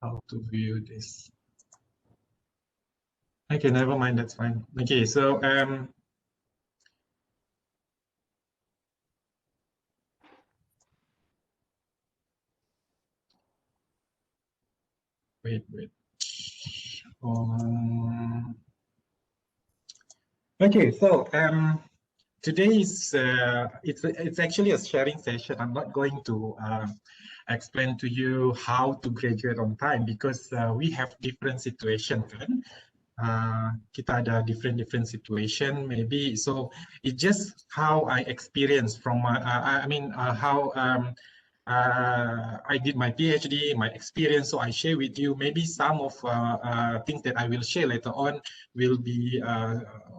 how to view this. Okay, never mind, that's fine. Okay, so wait. Okay, so today is it's actually a sharing session. I'm not going to explain to you how to graduate on time because we have different situations, kan? Kita ada different situation maybe. So it's just how I experienced from my how I did my PhD, my experience. So I share with you maybe some of things that I will share later on will be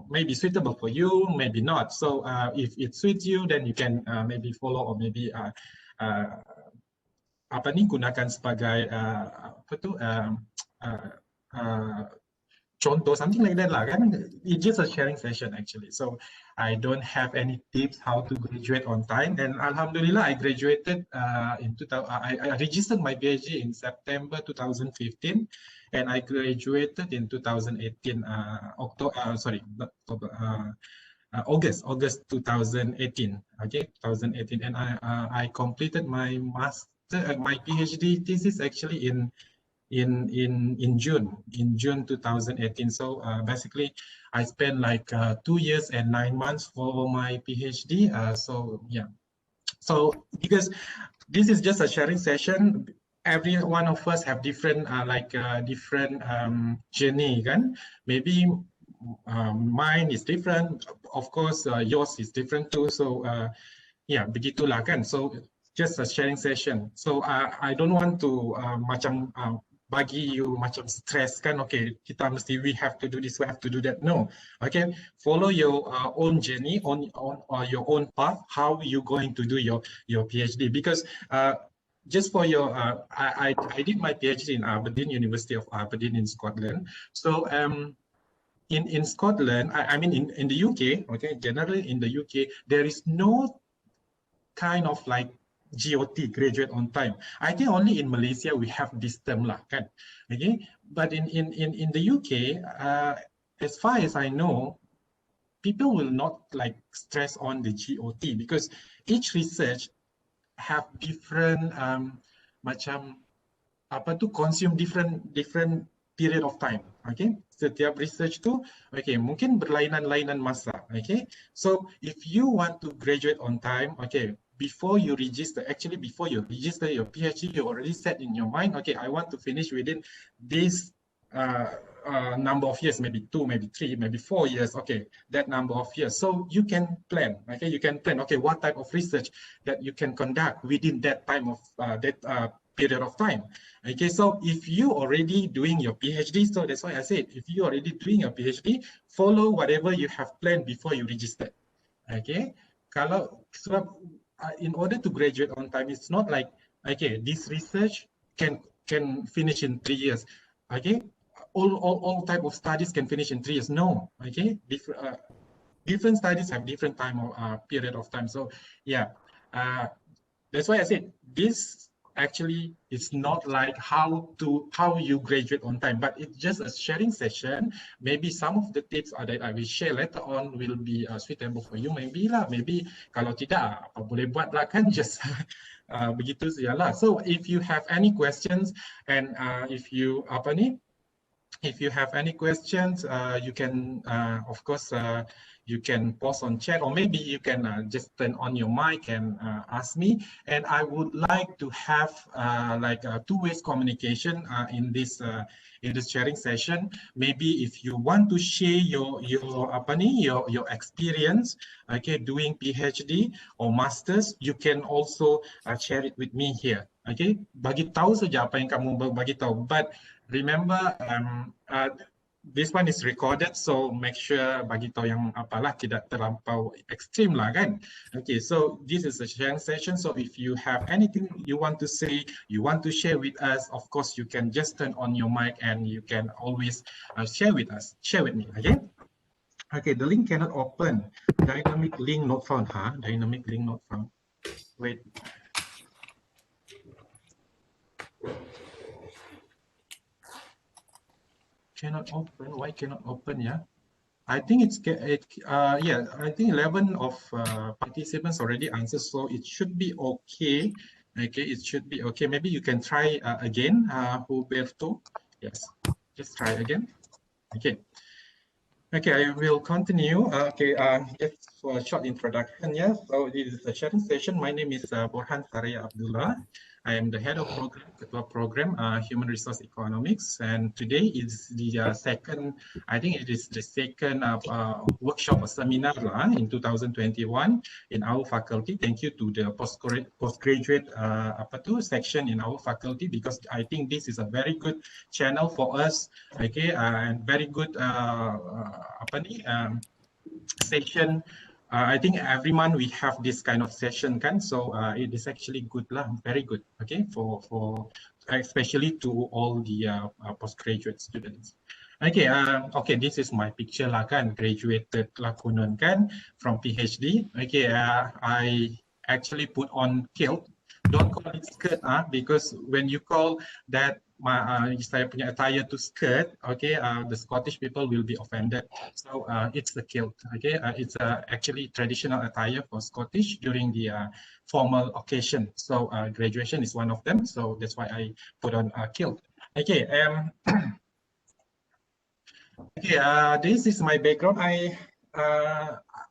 maybe suitable for you, maybe not. So if it suits you, then you can maybe follow or maybe apa ni gunakan sebagai apa tu contoh, something like that lah kan. It's just a sharing session actually. So I don't have any tips how to graduate on time, and alhamdulillah I graduated in 2000. I registered my PhD in September 2015 and I graduated in 2018 August 2018. Okay, 2018, and I completed my my PhD thesis actually in June 2018. So basically I spent like 2 years and 9 months for my PhD. So yeah, so because this is just a sharing session, every one of us have different different journey kan. Maybe mine is different, of course yours is different too. So yeah, begitulah kan. So just a sharing session. So I don't want to macam bagi you macam stress kan. Okay, kita mesti we have to do this, we have to do that. No, okay, follow your own journey on your own path. How you going to do your PhD? Because just for your I did my PhD in Aberdeen, University of Aberdeen in Scotland. So in Scotland, I mean in the UK, okay, generally in the UK there is no kind of like GOT, graduate on time. I think only in Malaysia we have this term lah, kan? Okay, but in the UK, as far as I know, people will not like stress on the GOT because each research have different macam apa tu consume different period of time. Okay, setiap research tu okay mungkin berlainan-lainan masa. Okay, so if you want to graduate on time, okay, before you register, actually before you register your PhD, you already set in your mind, okay, I want to finish within this number of years, maybe 2, maybe 3, maybe 4 years, okay, that number of years. So you can plan, okay, you can plan, okay, what type of research that you can conduct within that time of period of time. Okay, so if you already doing your PhD, so that's why I said, if you already doing your PhD, follow whatever you have planned before you register. Okay, kalau in order to graduate on time, it's not like, okay, this research can finish in 3 years. Okay, all type of studies can finish in 3 years. No, okay, different studies have different time or period of time. So yeah, that's why I said this actually is not like how you graduate on time, but it's just a sharing session. Maybe some of the tips that I will share later on will be suitable for you. Maybe lah, maybe kalau tidak apa boleh buat lah kan, just begitu sajalah. So if you have any questions and if you have any questions, you can of course you can post on chat, or maybe you can just turn on your mic and ask me. And I would like to have like a two-way communication in this sharing session. Maybe if you want to share your experience, okay, doing PhD or masters, you can also share it with me here. Okay, bagi tahu saja apa yang kamu bagi tahu. But remember, this one is recorded, so make sure bagi tahu yang apalah tidak terlampau ekstrim lah kan. Okay, so this is a sharing session. So if you have anything you want to say, you want to share with us, of course you can just turn on your mic and you can always share with us, share with me. Okay. Okay, the link cannot open. Dynamic link not found. Dynamic link not found. Wait. cannot open. Why cannot open? Yeah. I think yeah, I think 11 of participants already answered, so it should be okay. Okay, it should be okay. Maybe you can try again, Huberto. Yes, just try again. Okay. Okay, I will continue. Just for a short introduction. Yeah, so this is a sharing session. My name is Borhan Sareya Abdullah. I am the head of program, Ketua Program, Human Resource Economics, and today is the second. I think it is the second workshop or seminar in 2021 in our faculty. Thank you to the postgraduate section in our faculty, because I think this is a very good channel for us. Okay, and very good session. I think every month we have this kind of session, kan? So it is actually good lah, very good. Okay, for especially to all the postgraduate students. Okay, okay, this is my picture lah, kan? Graduated lah konon, kan? From PhD. Okay, I actually put on kilt. Don't call it skirt, because when you call that saya punya attire to skirt, okay, the Scottish people will be offended. So it's the kilt, okay. It's actually traditional attire for Scottish during the formal occasion. So graduation is one of them. So that's why I put on a kilt. Okay. Okay. This is my background.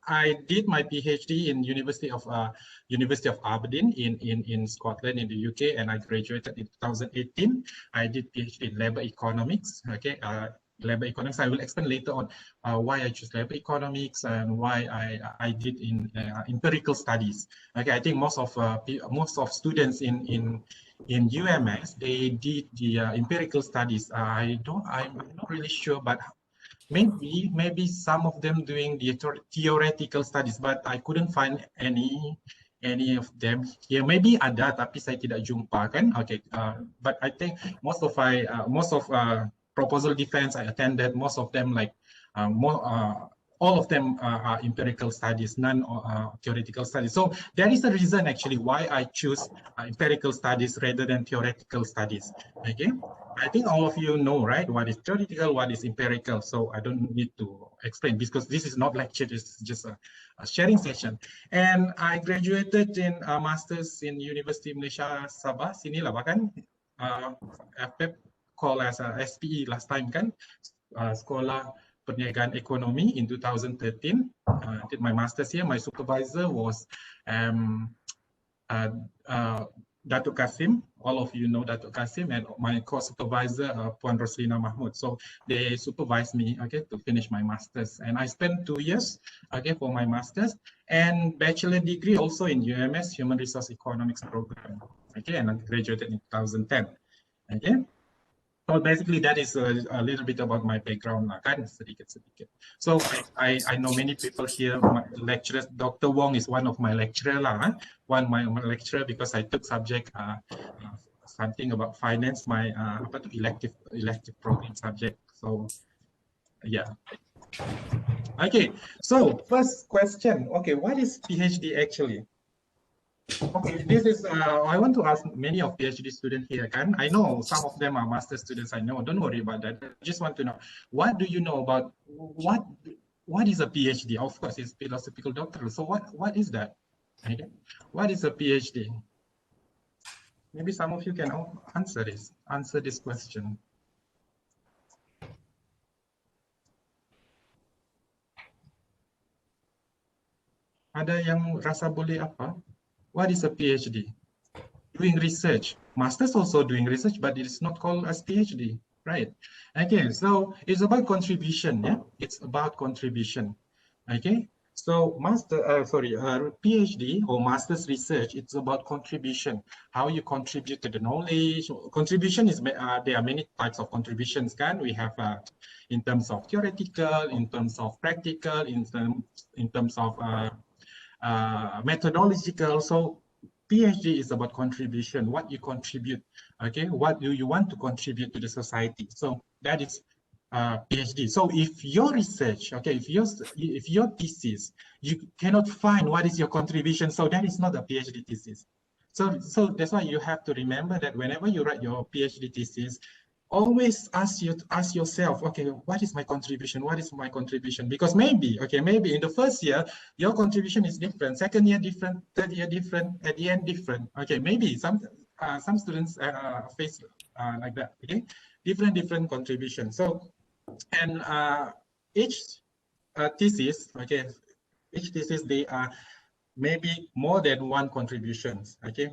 I did my PhD in University of Aberdeen in Scotland in the UK, and I graduated in 2018. I did PhD in labor economics. Okay, labor economics. I will explain later on why I choose labor economics and why I did in empirical studies. Okay, I think most of students in UMS, they did the empirical studies. I'm not really sure, but maybe some of them doing the theoretical studies, but I couldn't find any of them here. Maybe ada, tapi saya tidak jumpa, kan? Okay, but I think most of proposal defense I attended, most of them like all of them are empirical studies, none theoretical studies. So there is a reason actually why I choose empirical studies rather than theoretical studies. Okay, I think all of you know, right, what is theoretical, what is empirical. So I don't need to explain, because this is not lecture, it's just a sharing session. And I graduated in a master's in University Malaysia Sabah, sini lah bahkan, FPEP called as SPE last time, kan, Sekolah Perniagaan Ekonomi in 2013. I did my master's here. My supervisor was Datuk Kasim. All of you know Datuk Kasim, and my co-supervisor Puan Roslina Mahmud. So they supervised me, okay, to finish my master's, and I spent 2 years, okay, for my master's and bachelor degree also in UMS Human Resource Economics program, okay, and I graduated in 2010, okay. So basically, that is a little bit about my background, kan, sedikit. So I know many people here. My lecturers, Dr. Wong is one of my lecturer lah, my lecturer, because I took subject something about finance, my elective program subject. So yeah. Okay. So first question. Okay, what is PhD actually? Okay, this is, I want to ask many of PhD students here, kan? I know some of them are master students, I know, don't worry about that. I just want to know, what do you know about, what is a PhD? Of course, it's philosophical doctorate. So what is that? Okay. What is a PhD? Maybe some of you can answer this question. Ada yang rasa boleh apa? What is a PhD? Doing research. Masters also doing research, but it is not called as PhD, right? Okay, so it's about contribution, yeah? It's about contribution, okay? So PhD or master's research, it's about contribution. How you contribute to the knowledge. Contribution is, there are many types of contributions, kan? We have in terms of theoretical, in terms of practical, in terms of methodological. So PhD is about contribution, what you contribute, okay? What do you want to contribute to the society? So that is PhD. So if your research, okay, if your thesis, you cannot find what is your contribution, so that is not a PhD thesis. So that's why you have to remember that whenever you write your PhD thesis, always ask yourself, okay, what is my contribution? What is my contribution? Because maybe, okay, maybe in the first year your contribution is different, second year different, third year different, at the end different. Okay, maybe some students face like that. Okay, different contributions. So, and each thesis, okay, each thesis they are maybe more than one contributions, okay,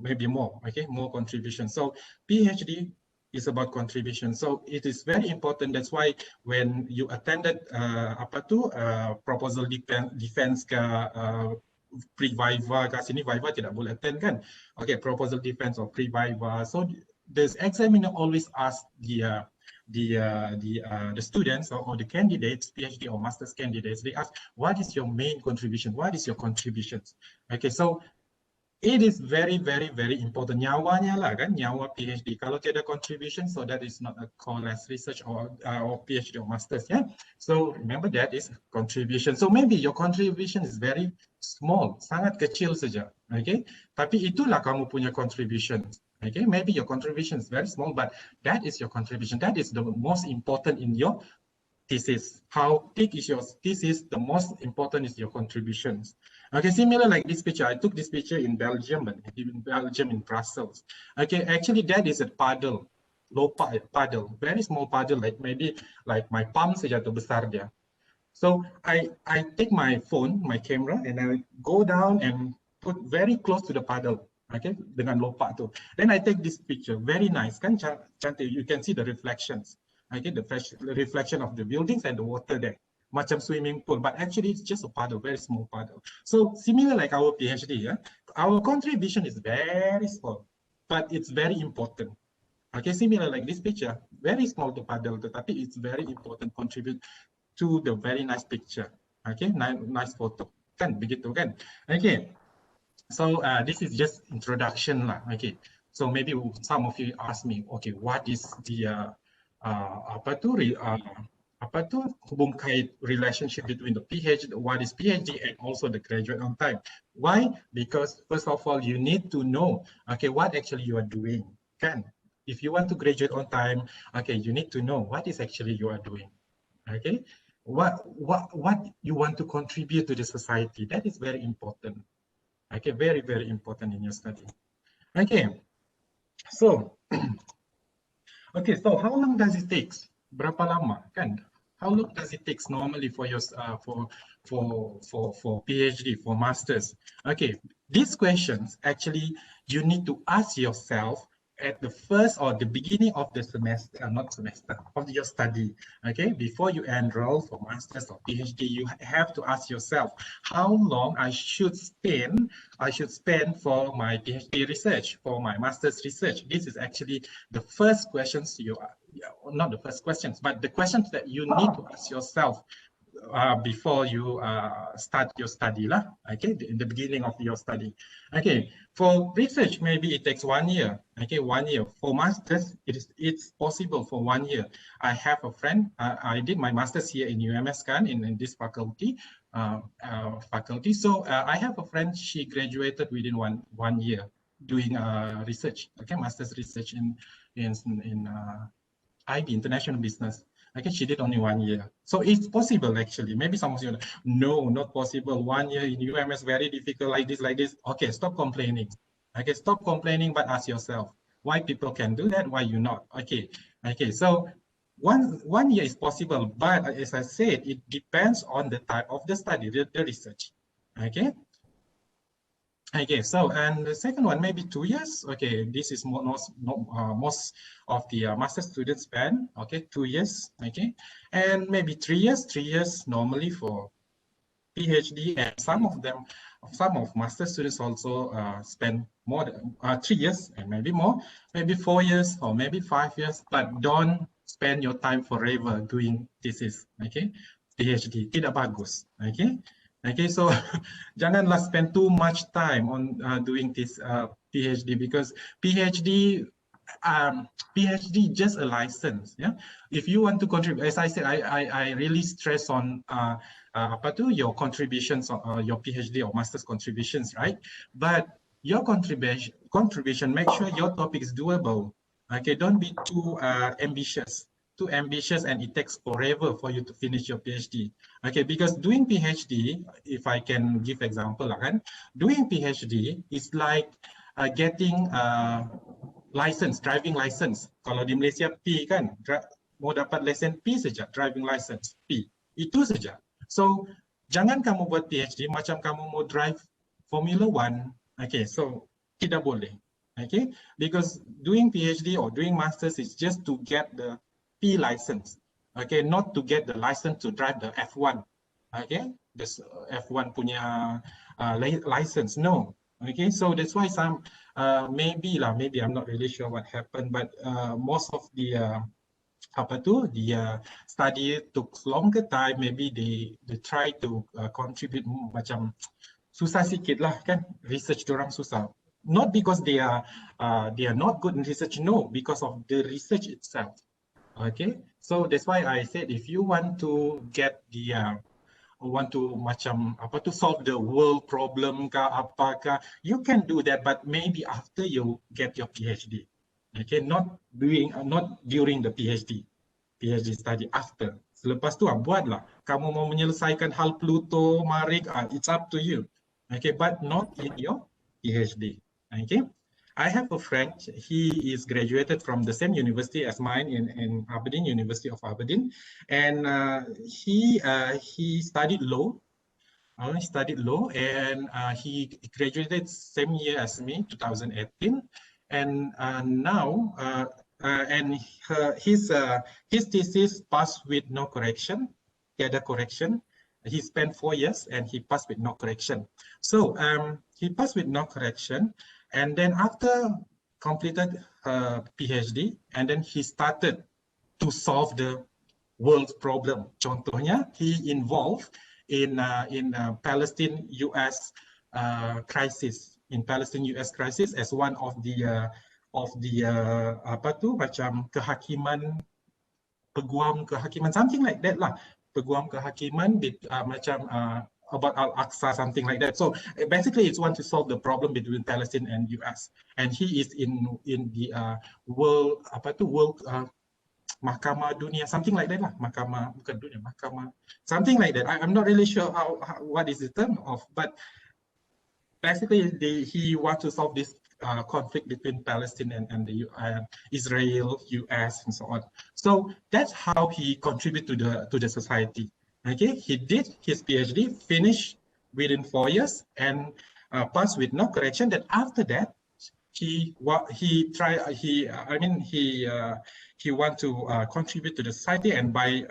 maybe more, okay, more contributions. So PhD is about contribution, so it is very important. That's why when you attended proposal defense ke pre-viva, kat sini viva tidak boleh attend kan, okay, proposal defense or pre-viva. So the examiner always ask the students or the candidates, PhD or master's candidates, they ask, what is your main contribution? What is your contributions? Okay, so it is very important. Nyawanya lah kan, nyawa PhD. Kalau tiada contribution, so that is not a call as research or PhD or masters. Yeah. So remember that is contribution. So maybe your contribution is very small, sangat kecil saja. Okay. Tapi itulah kamu punya contribution. Okay, maybe your contribution is very small, but that is your contribution. That is the most important in your thesis. How big is your thesis? The most important is your contributions. Okay, similar like this picture. I took this picture in Belgium, in Brussels. Okay, actually that is a puddle, low puddle, very small puddle, like maybe like my palm saja tu besar dia. So I take my phone, my camera, and I go down and put very close to the puddle. Okay, dengan lopak tu. Then I take this picture, very nice, kan cantik. You can see the reflections. Okay, the reflection of the buildings and the water there. Macam swimming pool, but actually it's just a puddle, very small puddle. So similar like our PhD, yeah? Our contribution is very small, but it's very important. Okay, similar like this picture, very small to puddle, tetapi it's very important, contribute to the very nice picture. Okay, nice photo. Kan, begitu kan? Okay. So this is just introduction lah. Okay, so maybe some of you ask me, okay, what is the hubung kait relationship between the PhD, what is PhD, and also the graduate on time? Why? Because first of all, you need to know, okay, what actually you are doing. Can if you want to graduate on time, okay, you need to know what is actually you are doing. Okay, what you want to contribute to the society. That is very important. Okay, very important in your study. Okay, so okay, so how long does it take? Berapa lama kan? How long does it take normally for your for PhD, for masters? Okay, these questions actually you need to ask yourself at the first or the beginning of the semester, not semester, of your study. Okay, before you enroll for masters or PhD, you have to ask yourself how long I should spend for my PhD research, for my master's research. This is actually the first questions not the first questions, but the questions that you need to ask yourself before you start your study lah. Okay, in the beginning of your study. Okay, for research maybe it takes 1 year. Okay, 1 year. For masters it's possible for 1 year. I have a friend. I did my masters here in UMS kan, in this faculty. So I have a friend. She graduated within one year doing research. Okay, master's research in IB, international business. Okay, she did only 1 year. So it's possible actually. Maybe some of you know, no, not possible. 1 year in UMS, very difficult, like this. Okay, stop complaining. Okay, stop complaining, but ask yourself, why people can do that, why you not? Okay, so one year is possible, but as I said, it depends on the type of the study, the research. Okay. Okay, so and the second one maybe 2 years. Okay, this is most of the master students spend. Okay, 2 years. Okay, and maybe 3 years. 3 years normally for PhD, and some of master students also spend more than 3 years and maybe more, maybe 4 years or maybe 5 years. But don't spend your time forever doing thesis. Okay, PhD tidak bagus. Okay. Okay, so janganlah spend too much time on doing this PhD, because PhD just a license. Yeah, if you want to contribute, as I said, I really stress on your contributions, your PhD or master's contributions, right? But your contribution, make sure your topic is doable. Okay, don't be too ambitious. Too ambitious, and it takes forever for you to finish your PhD. Okay, because doing PhD, if I can give example lah kan, doing PhD is like getting license, driving license. Kalau di Malaysia P kan, mau dapat lesen P saja, driving license P. Itu saja. So, jangan kamu buat PhD macam kamu mau drive Formula One. Okay, so tidak boleh. Okay, because doing PhD or doing masters is just to get the P license. Okay, not to get the license to drive the F1. Okay, this F1 punya license. No. Okay, so that's why some maybe I'm not really sure what happened, but most of the study took longer time. Maybe they try to contribute macam susah sikit lah kan, research orang susah. Not because they are not good in research, no, because of the research itself. Okay, so that's why I said if you want to get the want to macam apa tu solve the world problem kah apakah, you can do that, but maybe after you get your PhD. Okay, not during the PhD study, after. Selepas tu buatlah. Kamu mau menyelesaikan hal Pluto, Marik, it's up to you. Okay, but not in your PhD. Okay, I have a friend. He is graduated from the same university as mine in Aberdeen, University of Aberdeen, and he studied law. He studied law, and he graduated same year as me, 2018, and now and his thesis passed with no correction. Tiada correction. He spent 4 years and he passed with no correction. So he passed with no correction, and then after completed PhD, and then he started to solve the world's problem. Contohnya, he involved in Palestine-US crisis, in Palestine-US crisis as one of the apa tu macam kehakiman, peguam kehakiman, something like that lah, peguam kehakiman macam about Al-Aqsa, something like that. So basically, it's one to solve the problem between Palestine and US, and he is in the world apa tu world Mahkamah Dunia, something like that lah. Mahkamah, bukan dunia, Mahkamah, something like that. I'm not really sure what is the term of, but basically he wants to solve this conflict between Palestine and the Israel, US, and so on. So that's how he contributed to the society. Okay, he did his PhD, finished within 4 years, and passed with no correction. Then after that, he want to contribute to the society, and by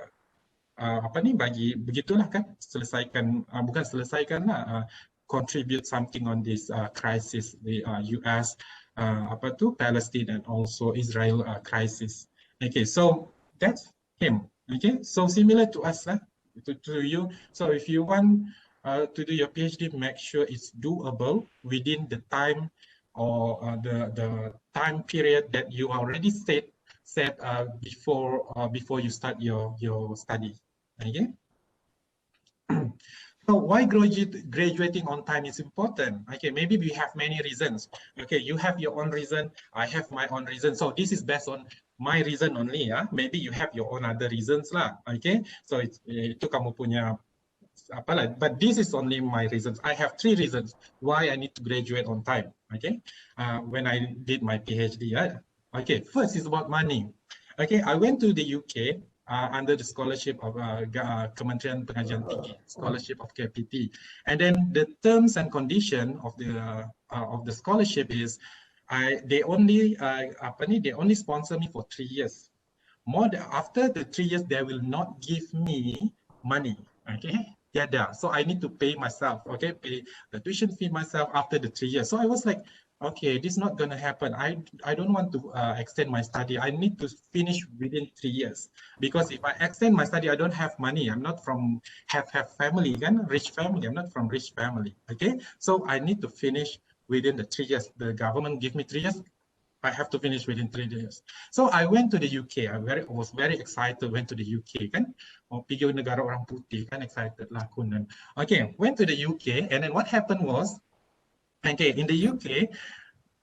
apa ni, bagi begitulah kan, selesaikan bukan selesaikan lah, contribute something on this crisis, the US apa tu Palestine and also Israel crisis. Okay, so that's him. Okay, so similar to us lah, to you. So if you want to do your PhD, make sure it's doable within the time or the time period that you already set before you start your study. Okay. So why graduating on time is important? Okay, maybe we have many reasons. Okay, you have your own reason, I have my own reason. So this is based on my reason only. Maybe you have your own other reasons lah. Okay, so itu kamu punya apalah. But this is only my reasons. I have 3 reasons why I need to graduate on time. Okay, when I did my PhD. Okay, first is about money. Okay, I went to the UK under the scholarship of Kementerian Pengajian Tinggi, scholarship of KPT, and then the terms and condition of the scholarship is, they only sponsor me for 3 years. After the 3 years, they will not give me money. Okay, yeah. So I need to pay myself. Okay, pay the tuition fee myself after the 3 years. So I was like, okay, this is not going to happen. I don't want to extend my study. I need to finish within 3 years, because if I extend my study, I don't have money. I'm not from have family, again, rich family. I'm not from rich family. Okay, so I need to finish within the 3 years. The government give me 3 years. I have to finish within 3 years. So I went to the UK. I was very excited. Went to the UK kan. Pergi negara orang putih kan, excited lah kunan. Okay, went to the UK, and then what happened was, okay, in the UK,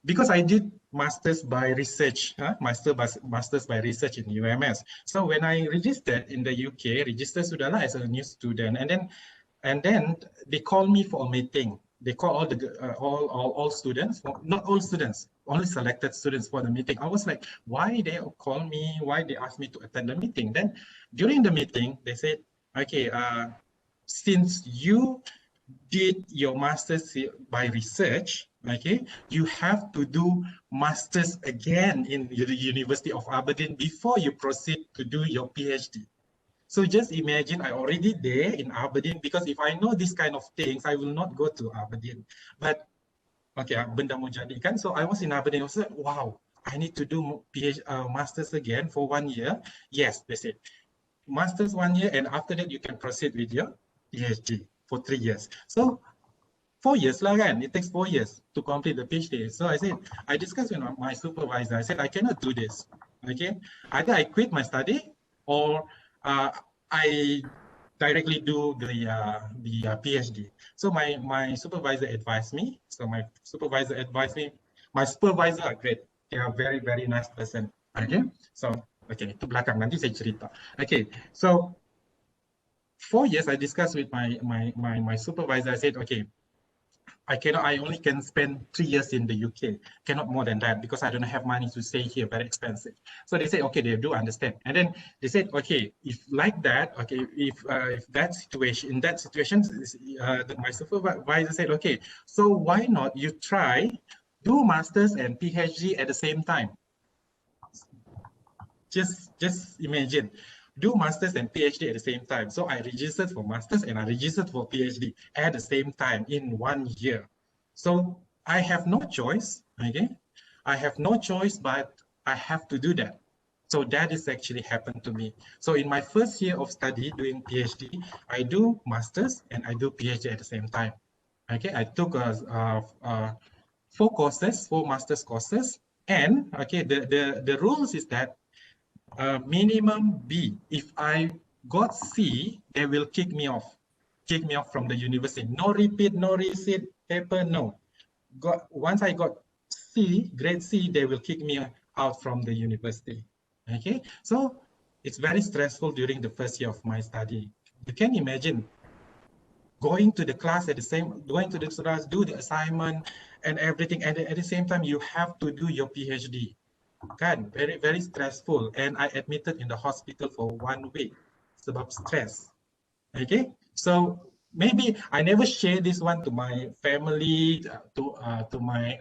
because I did masters by research, masters by research in UMS. So when I registered in the UK, registered sudahlah as a new student, and then they call me for a meeting. They call all the all students, not all students, only selected students for the meeting. I was like, why they call me? Why they ask me to attend the meeting? Then during the meeting, they said, okay, since you did your master's by research, okay, you have to do master's again in the University of Aberdeen before you proceed to do your PhD. So just imagine I already there in Aberdeen, because if I know this kind of things, I will not go to Aberdeen. But okay, benda mau jadi kan. So I was in Aberdeen. I was like, wow, I need to do masters again for 1 year. Yes, they said masters 1 year, and after that you can proceed with your PhD for 3 years. So 4 years lah kan, it takes 4 years to complete the PhD. So I said, I discussed with my supervisor. I said, I cannot do this. Okay, either I quit my study, or I directly do the PhD. So my supervisor advised me. So my supervisor advised me. My supervisor are great. They are very, very nice person. Okay, so okay, itu belakang, nanti saya cerita. Okay, so 4 years I discussed with my supervisor. I said, okay, I only can spend 3 years in the UK, cannot more than that, because I don't have money to stay here, very expensive. So they said, okay, they do understand. And then they said, okay, if like that, okay, if that situation, in that situation, my supervisor said, okay, so why not you try do masters and PhD at the same time? Just imagine, do masters and PhD at the same time. So I registered for masters and I registered for PhD at the same time in 1 year. So I have no choice, okay? I have no choice, but I have to do that. So that is actually happened to me. So in my first year of study doing PhD, I do masters and I do PhD at the same time. Okay, I took 4 courses, 4 masters courses, and okay, the rules is that minimum B. If I got C, they will kick me off from the university. No repeat, no receipt paper, no. Once I got C, grade C, they will kick me out from the university. Okay, so it's very stressful during the first year of my study. You can imagine going to the class going to the class, do the assignment and everything, and at the same time you have to do your PhD. Kan, very, very stressful. And I admitted in the hospital for 1 week sebab stress. Okay, so maybe I never share this one to my family, to my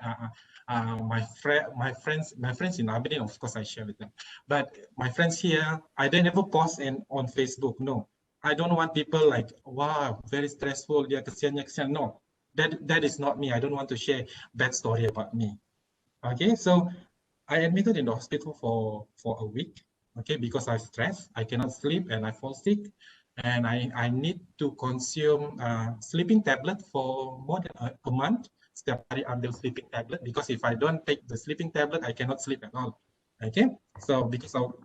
friends in Aberdeen. Of course, I share with them. But my friends here, I don't ever post on Facebook. No, I don't want people like, wow, very stressful. Dia kesiannya kesian. No, that is not me. I don't want to share bad story about me. Okay, so I admitted in the hospital for a week, okay, because I stress, I cannot sleep and I fall sick, and I need to consume sleeping tablet for more than a month. Setiap hari ambil sleeping tablet, because if I don't take the sleeping tablet, I cannot sleep at all. Okay, so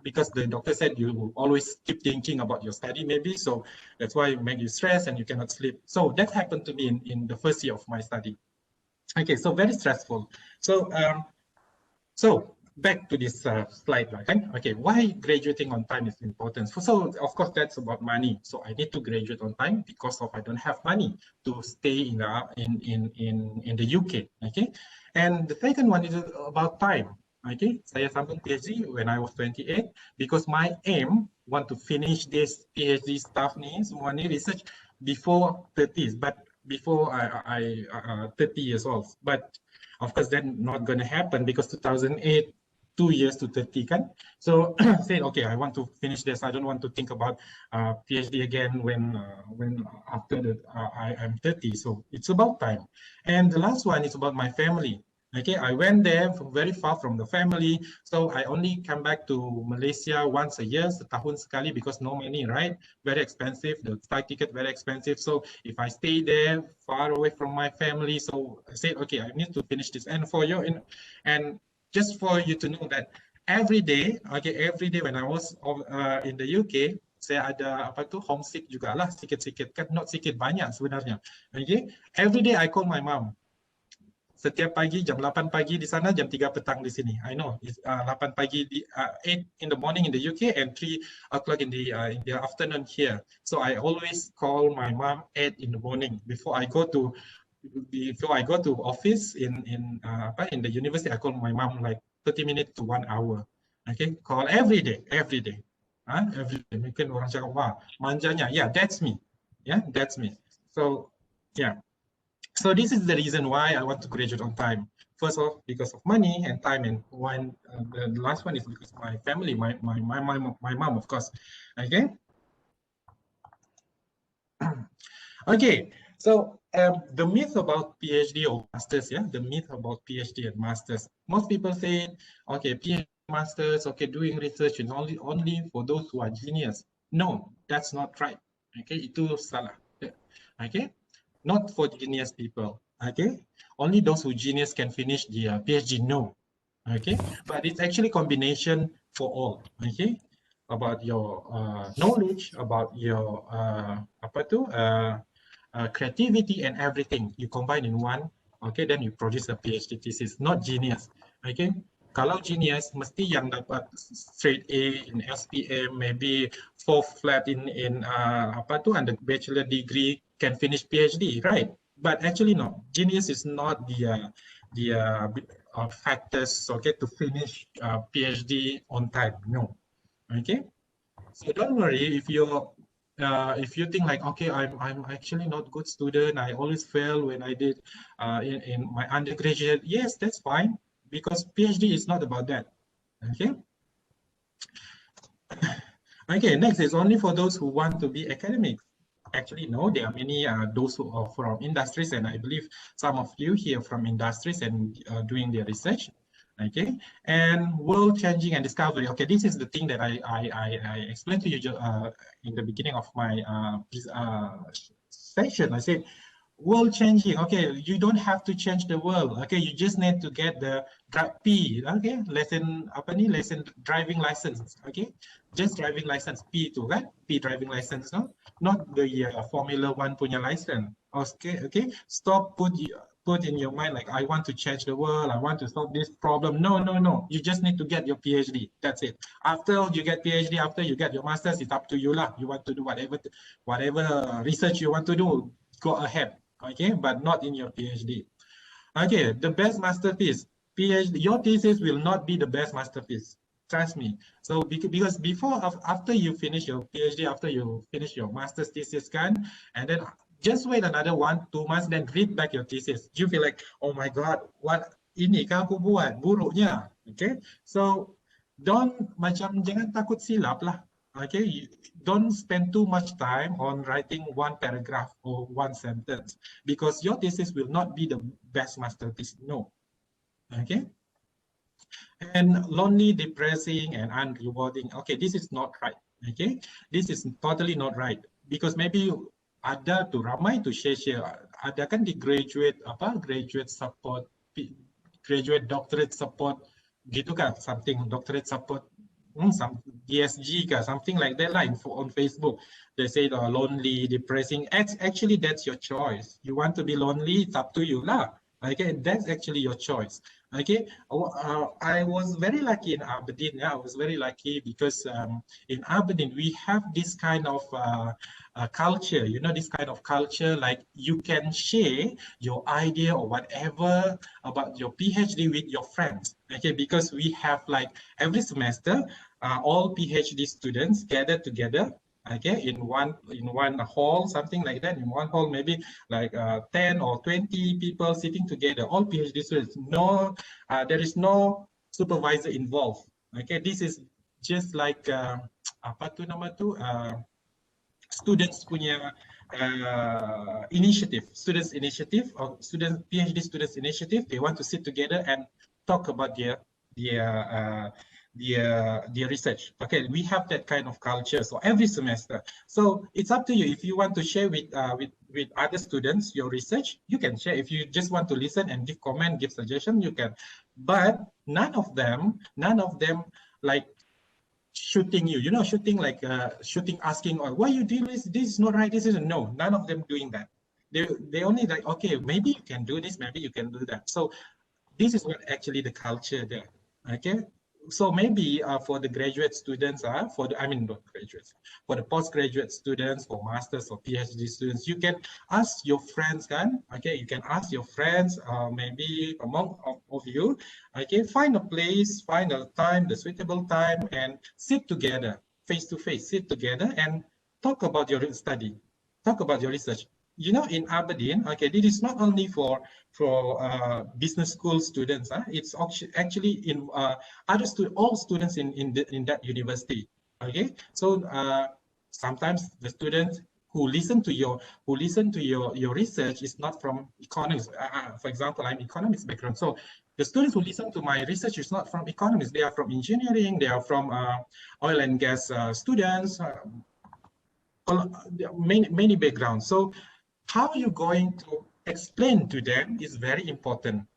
because the doctor said you will always keep thinking about your study, maybe, so that's why it make you stress and you cannot sleep. So that happened to me in the first year of my study. Okay, so very stressful. So back to this slide, right? Okay, why graduating on time is important? So of course that's about money. So I need to graduate on time because I don't have money to stay in the UK. Okay, and the second one is about time. Okay, saya sambung PhD when I was 28 because my aim want to finish this PhD stuff ni semua ni research before 30s, but before I 30 years old. But of course, that's not going to happen because 2008, 2 years to 30 kan. So say, okay, I want to finish this. I don't want to think about PhD again when after I'm 30. So it's about time. And the last one is about my family. Okay, I went there from very far from the family, so I only come back to Malaysia once a year, setahun sekali, because no money, right? Very expensive, the flight ticket very expensive. So if I stay there far away from my family, so I said, okay, I need to finish this. And for you, and just for you to know that every day, okay, every day when I was in the UK, saya ada apa tu homesick juga lah, sikit-sikit kan, not sikit banyak sebenarnya. Okay, every day I call my mom. Setiap pagi jam 8 pagi di sana, jam 3 petang di sini. I know it's 8 pagi di 8 in the morning in the UK and 3 o'clock in the afternoon here. So I always call my mom 8 in the morning before I go to office in the university. I call my mom like 30 minutes to 1 hour. Okay, call every day, every day. Every day. Mungkin orang cakap, wah, manjanya. Yeah, that's me. Yeah, that's me. So, yeah. So this is the reason why I want to graduate on time. First of all, because of money and time, and the last one is because my family, my mom, of course. Okay. Okay. So the myth about PhD or masters, yeah, the myth about PhD and masters. Most people say, okay, PhD masters, okay, doing research is only for those who are genius. No, that's not right. Okay, itu salah. Okay, not for genius people. Okay, only those who genius can finish the PhD. No, okay, but it's actually combination for all. Okay, about your knowledge, about your creativity and everything you combine in one. Okay, then you produce a PhD thesis. Not genius. Okay, kalau genius mesti yang dapat straight A in SPM, maybe fourth flat in under bachelor degree can finish PhD, right? But actually no, genius is not the factors, okay, to finish PhD on time. No, okay. So don't worry if you think like, okay, I'm actually not good student. I always fail when I did in my undergraduate. Yes, that's fine because PhD is not about that. Okay. Okay. Next is only for those who want to be academics. Actually, no, there are many those who are from industries, and I believe some of you here from industries and doing their research. Okay, and world changing and discovery. Okay, this is the thing that I explained to you in the beginning of my session. I said world changing. Okay, you don't have to change the world. Okay, you just need to get the P. Okay, lesson driving license. Okay, just driving license P itu kan, P driving license, no, not the Formula One punya license. Okay, okay, stop put in your mind like I want to change the world, I want to solve this problem. No, no, no. You just need to get your PhD. That's it. After you get PhD, after you get your masters, it's up to you lah. You want to do whatever research you want to do, go ahead. Okay, but not in your PhD. Okay, the best masterpiece. PhD, your thesis will not be the best masterpiece. Trust me. So because after you finish your PhD, after you finish your master's thesis kan, and then just wait another 1-2 months, then read back your thesis. You feel like, oh my God, what ini kah aku buat buruknya? Okay, so jangan takut silap lah. Okay, you don't spend too much time on writing one paragraph or one sentence because your thesis will not be the best masterpiece. No. Okay. And lonely, depressing, and unrewarding. Okay, this is not right. Okay, this is totally not right because maybe ada tu ramai tu share. Ada kan di graduate support, graduate doctorate support gitu kan, something doctorate support, some DSG ka, something like that like on Facebook. They say lonely, depressing. Actually, that's your choice. You want to be lonely, it's up to you lah. Okay, that's actually your choice. Okay, I was very lucky in Aberdeen. Yeah, I was very lucky because in Aberdeen we have this kind of culture. You know, this kind of culture like you can share your idea or whatever about your PhD with your friends. Okay, because we have like every semester all PhD students gather together. Okay, in one hall, something like that. In one hall, maybe like 10 or 20 people sitting together, all PhD students. No, there is no supervisor involved. Okay, this is just like apa tu nama tu students punya initiative, PhD students initiative. They want to sit together and talk about their research. Okay, we have that kind of culture. So every semester. So it's up to you. If you want to share with other students your research, you can share. If you just want to listen and give comment, give suggestion, you can. But none of them like shooting you. You know, shooting like shooting, asking, "Oh, why you doing this? This is not right. This isn't." No, none of them doing that. They only like, okay, maybe you can do this, maybe you can do that. So this is what actually the culture there. Okay, so maybe for the graduate students, for the, I mean not graduates, for the postgraduate students, for masters or PhD students, you can ask your friends, kan? Okay, you can ask your friends, maybe among of you, okay, find a place, find a time, the suitable time, and sit together, face to face, sit together and talk about your study, talk about your research. You know, in Aberdeen, okay, this is not only for business school students. It's actually in all students in that university. Okay, so sometimes the students who listen to your research is not from economics. For example, I'm economics background, so the students who listen to my research is not from economics. They are from engineering. They are from oil and gas students. Many backgrounds. So how you going to explain to them is very important.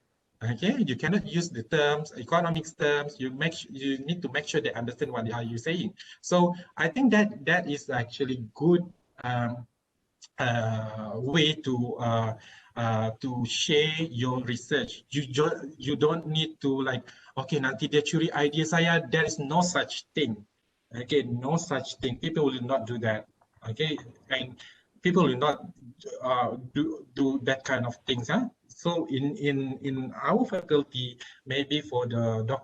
Okay, you cannot use the terms, economics terms. You need to make sure they understand what are you saying. So I think that is actually good way to share your research. You don't need to like, okay, nanti dia curi idea saya. There is no such thing. Okay, no such thing. People will not do that. Okay, and people will not do that kind of things. So in our faculty, maybe for the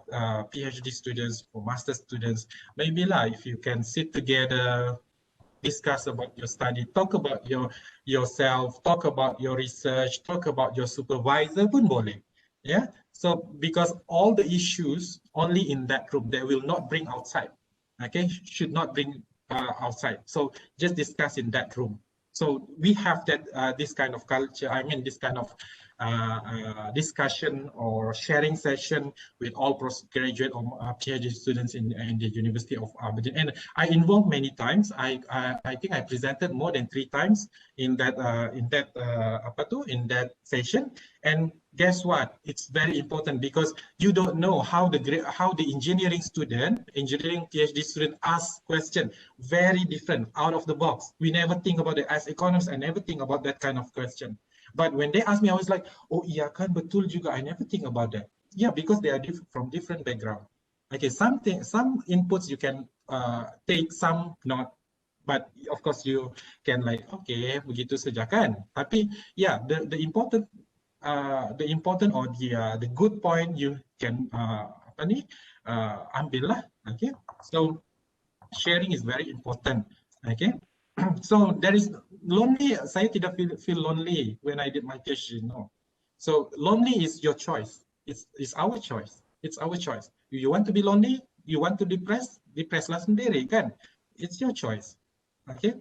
PhD students, for master students, maybe lah, if you can sit together, discuss about your study, talk about yourself, talk about your research, talk about your supervisor pun boleh. Yeah. So because all the issues only in that room, they will not bring outside. Okay, should not bring outside. So just discuss in that room. So we have that this kind of culture. I mean, this kind of discussion or sharing session with all postgraduate or PhD students in the University of Aberdeen. And I involved many times. I think I presented more than 3 times in that in that session. And guess what? It's very important because you don't know how the engineering PhD student asks question very different, out of the box. We never think about it as economists. I never think about that kind of question. But when they asked me, I was like, oh iya kan, betul juga. I never think about that. Yeah, because they are from different background. Okay, some inputs you can take, some not. But of course you can like, okay, begitu saja kan. Tapi yeah, the important or the good point you can ambil lah. Okay, so sharing is very important. Okay, so there is lonely. Saya tidak feel lonely when I did my PhD. No, so lonely is your choice. It's our choice. It's our choice. You want to be lonely? You want to depress? Depresslah sendiri kan? It's your choice. Okay.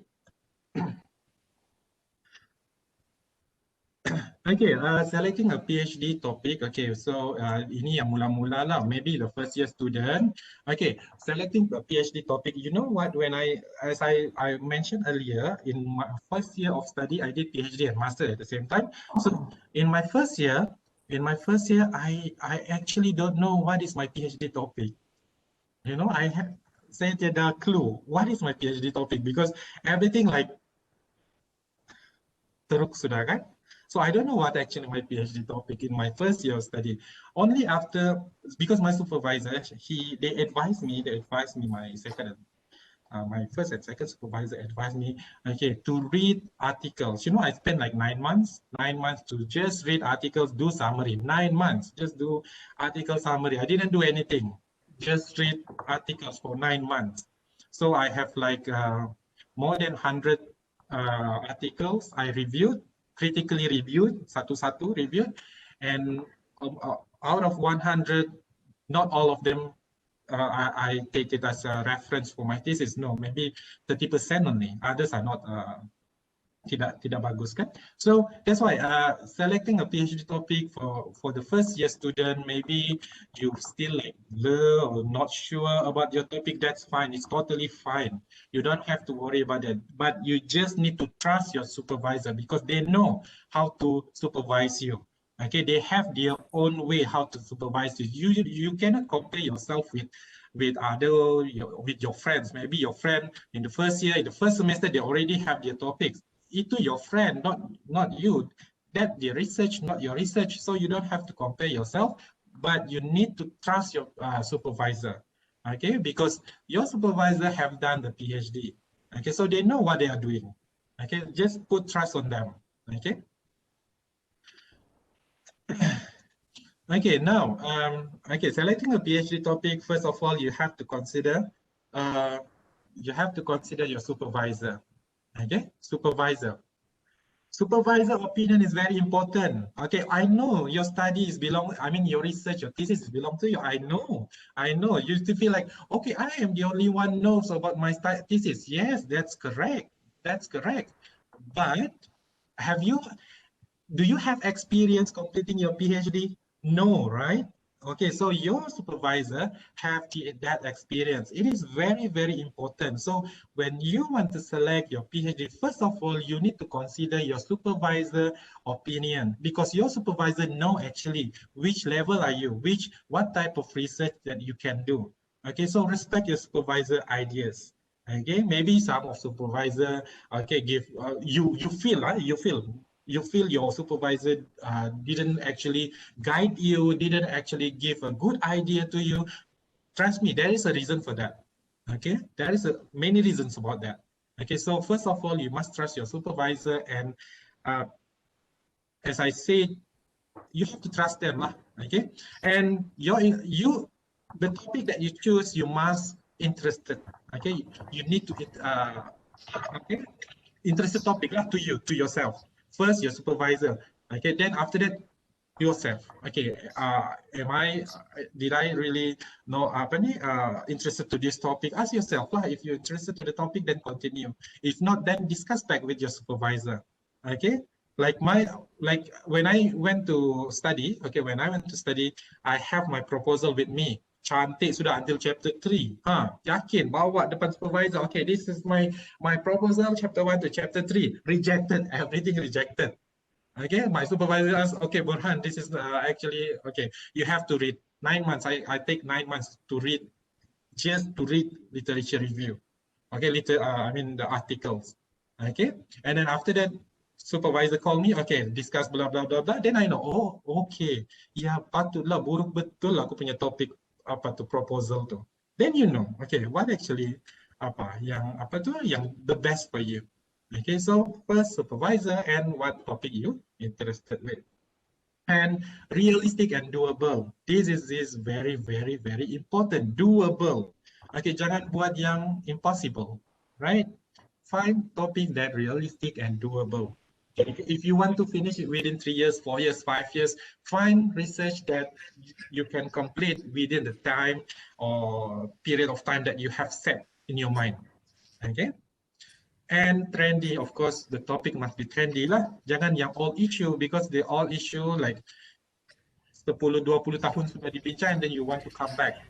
Okay, selecting a PhD topic. Okay, so ini yang mula-mula lah, maybe the first year student. Okay, selecting a PhD topic. You know what? As I mentioned earlier, in my first year of study, I did PhD and master at the same time. So in my first year, I actually don't know what is my PhD topic. You know, saya tiada clue what is my PhD topic because everything like teruk sudah kan. So I don't know what actually my PhD topic in my first year of study. Only after, because my supervisor, they advised me, my first and second supervisor advised me, okay, to read articles. You know, I spent like 9 months to just read articles, do summary. 9 months, just do article summary. I didn't do anything, just read articles for 9 months. So I have like more than 100 articles I reviewed, critically reviewed, satu-satu reviewed, and out of 100, not all of them I take it as a reference for my thesis. No, maybe 30% only. Others are not tidak bagus kan. So that's why selecting a PhD topic for the first year student, maybe you still like blur or not sure about your topic, that's fine. It's totally fine. You don't have to worry about that. But you just need to trust your supervisor because they know how to supervise you. Okay, they have their own way how to supervise you. You cannot compare yourself with your friends. Maybe your friend in the first year, in the first semester, they already have their topics. itu your friend, not you. That the research, not your research. So you don't have to compare yourself, but you need to trust your supervisor. Okay, because your supervisor have done the PhD. Okay, so they know what they are doing. Okay, just put trust on them. Okay. Okay, now, okay, selecting a PhD topic, first of all, uh, you have to consider your supervisor. Okay, supervisor. Supervisor opinion is very important. Okay, I know your studies belong, I mean, your research, your thesis belong to you. I know. You still feel like, okay, I am the only one knows about my thesis. Yes, that's correct. That's correct. But have you do you have experience completing your PhD? No, right? Okay, so your supervisor have that experience. It is very, very important. So when you want to select your PhD, first of all, you need to consider your supervisor opinion because your supervisor know actually which level are you, what type of research that you can do. Okay, so respect your supervisor ideas. Okay, maybe some of supervisor, okay, give you feel your supervisor didn't actually guide you, didn't actually give a good idea to you. Trust me, there is a reason for that. Okay, there is many reasons about that. Okay, so first of all, you must trust your supervisor, and as I said, you have to trust them, lah. Okay, and the topic that you choose, you must interested. Okay, you need to okay, interested topic lah to yourself. First, your supervisor. Okay, then after that, yourself. Okay, did I really know interested to this topic? Ask yourself lah. If you're interested to the topic, then continue. If not, then discuss back with your supervisor. Okay, like when I went to study. Okay, when I went to study, I have my proposal with me. Cantik sudah until chapter 3. Yakin bawa depan supervisor. Okay, this is my proposal chapter 1 to chapter 3. Rejected, everything rejected. Okay, my supervisor asked, okay, Borhan, this is actually, okay, you have to read 9 months. I take 9 months to read, just to read literature review. Okay, I mean the articles. Okay, and then after that, supervisor call me, okay, discuss blah, blah, blah, blah. Then I know, oh, okay. Ya, patutlah, buruk betul aku punya topik, proposal tu. Then you know, okay, what actually, yang the best for you. Okay, so first supervisor and what topic you interested with. And realistic and doable. This is very, very, very important. Doable. Okay, jangan buat yang impossible, right? Find topic that realistic and doable. If you want to finish it within 3 years, 4 years, 5 years, find research that you can complete within the time or period of time that you have set in your mind. Okay. And trendy, of course, the topic must be trendy lah. Jangan yang old issue, because the old issue like 10-20 tahun sudah dibincang and then you want to come back.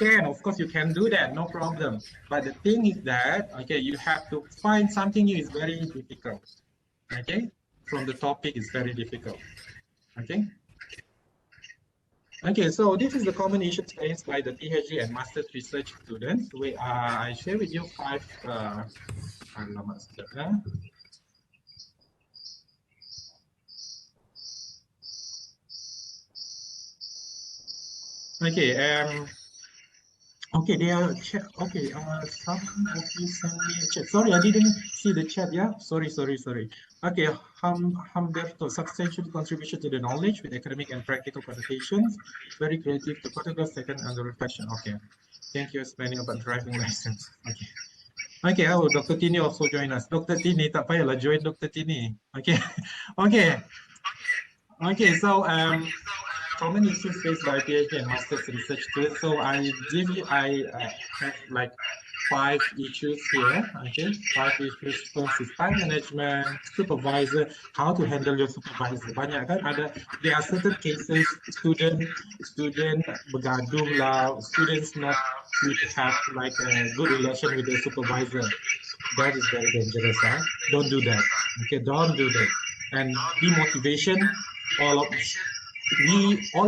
Can, of course, you can do that, no problem. But the thing is that, okay, you have to find something new is very difficult. Okay, from the topic is very difficult. Okay. Okay, so this is the common issues faced by the PhD and master's research students. I share with you 5 okay, okay, they are okay. Some of you send me a chat. Sorry, I didn't see the chat. Yeah, sorry. Okay, Humberto, substantial contribution to the knowledge with academic and practical connotations. Very creative to photograph second under reflection. Okay, thank you explaining about driving license. Okay. Okay, oh, Dr. Tini also join us. Dr. Tini, tak payahlah join Dr. Tini. Okay, okay, so common issues faced by PhD and master's research students. So I have like 5 issues here. Okay, 5 issues. First is time management, supervisor, how to handle your supervisor. Banyak kan there are certain cases student bergaduh lah, students not have like a good relation with their supervisor. That is very dangerous. Don't do that. Okay, don't do that. And demotivation, all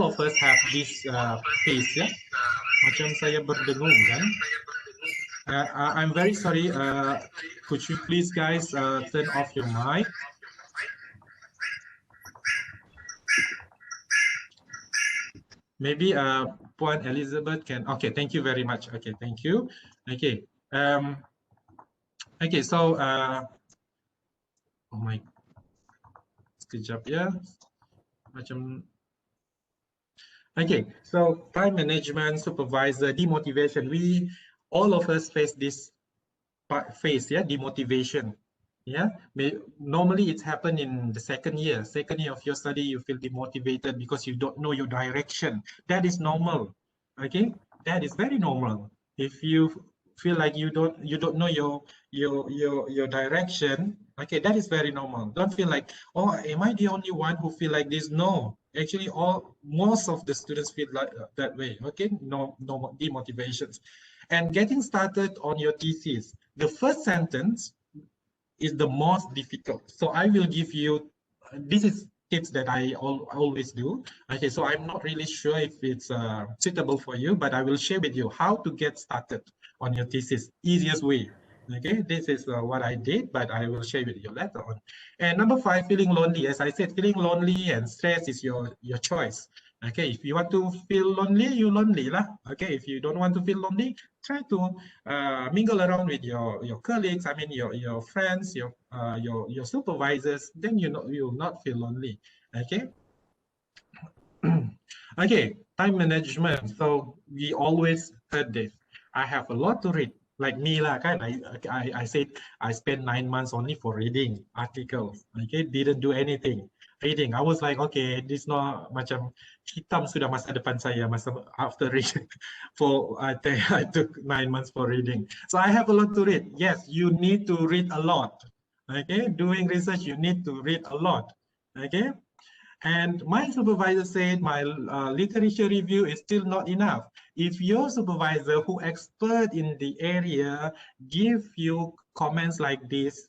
of us have this phase, ya. Macam saya berdengung kan. I'm very sorry. Could you please, guys, turn off your mic? Maybe Puan Elizabeth can. Okay, thank you very much. Okay, thank you. Okay. Okay, so oh my, sekejap ya. Macam okay, so time management, supervisor, demotivation. We all of us face this phase, yeah, demotivation. Yeah, normally it's happened in the second year of your study. You feel demotivated because you don't know your direction. That is normal. Okay, that is very normal. If you feel like you don't know your direction, okay, that is very normal. Don't feel like, oh, am I the only one who feel like this? No, actually, most of the students feel like that way. Okay, no demotivations. And getting started on your thesis, the first sentence is the most difficult. So I will give you, this is tips that I always do. Okay, so I'm not really sure if it's suitable for you, but I will share with you how to get started on your thesis, easiest way. Okay, this is what I did, but I will share with you later on. And number 5, feeling lonely. As I said, feeling lonely and stress is your choice. Okay, if you want to feel lonely, you lonely lah. Okay, if you don't want to feel lonely, try to mingle around with your colleagues. I mean your friends, your supervisors. Then you'll not feel lonely. Okay. Okay, time management. So we always heard this. I have a lot to read. Like me lah, kan? I said I spent 9 months only for reading articles. Okay, didn't do anything. Reading. I was like, okay, this not macam hitam sudah masa depan saya masa after reading. For I took 9 months for reading. So I have a lot to read. Yes, you need to read a lot. Okay, doing research, you need to read a lot. Okay, and my supervisor said my literature review is still not enough. If your supervisor who expert in the area give you comments like this,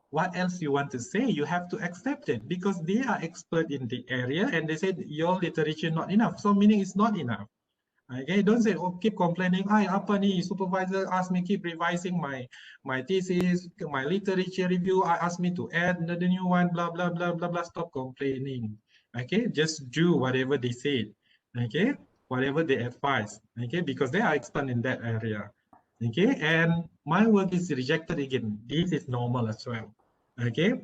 what else you want to say? You have to accept it because they are expert in the area and they said your literature not enough. So meaning it's not enough. Okay, don't say, oh, keep complaining. Hi, apa ni? Supervisor asked me keep revising my thesis, my literature review. I asked me to add the new one. Blah blah blah blah blah. Stop complaining. Okay, just do whatever they said. Okay, whatever they advise. Okay, because they are expert in that area. Okay, and my work is rejected again. This is normal as well. Okay,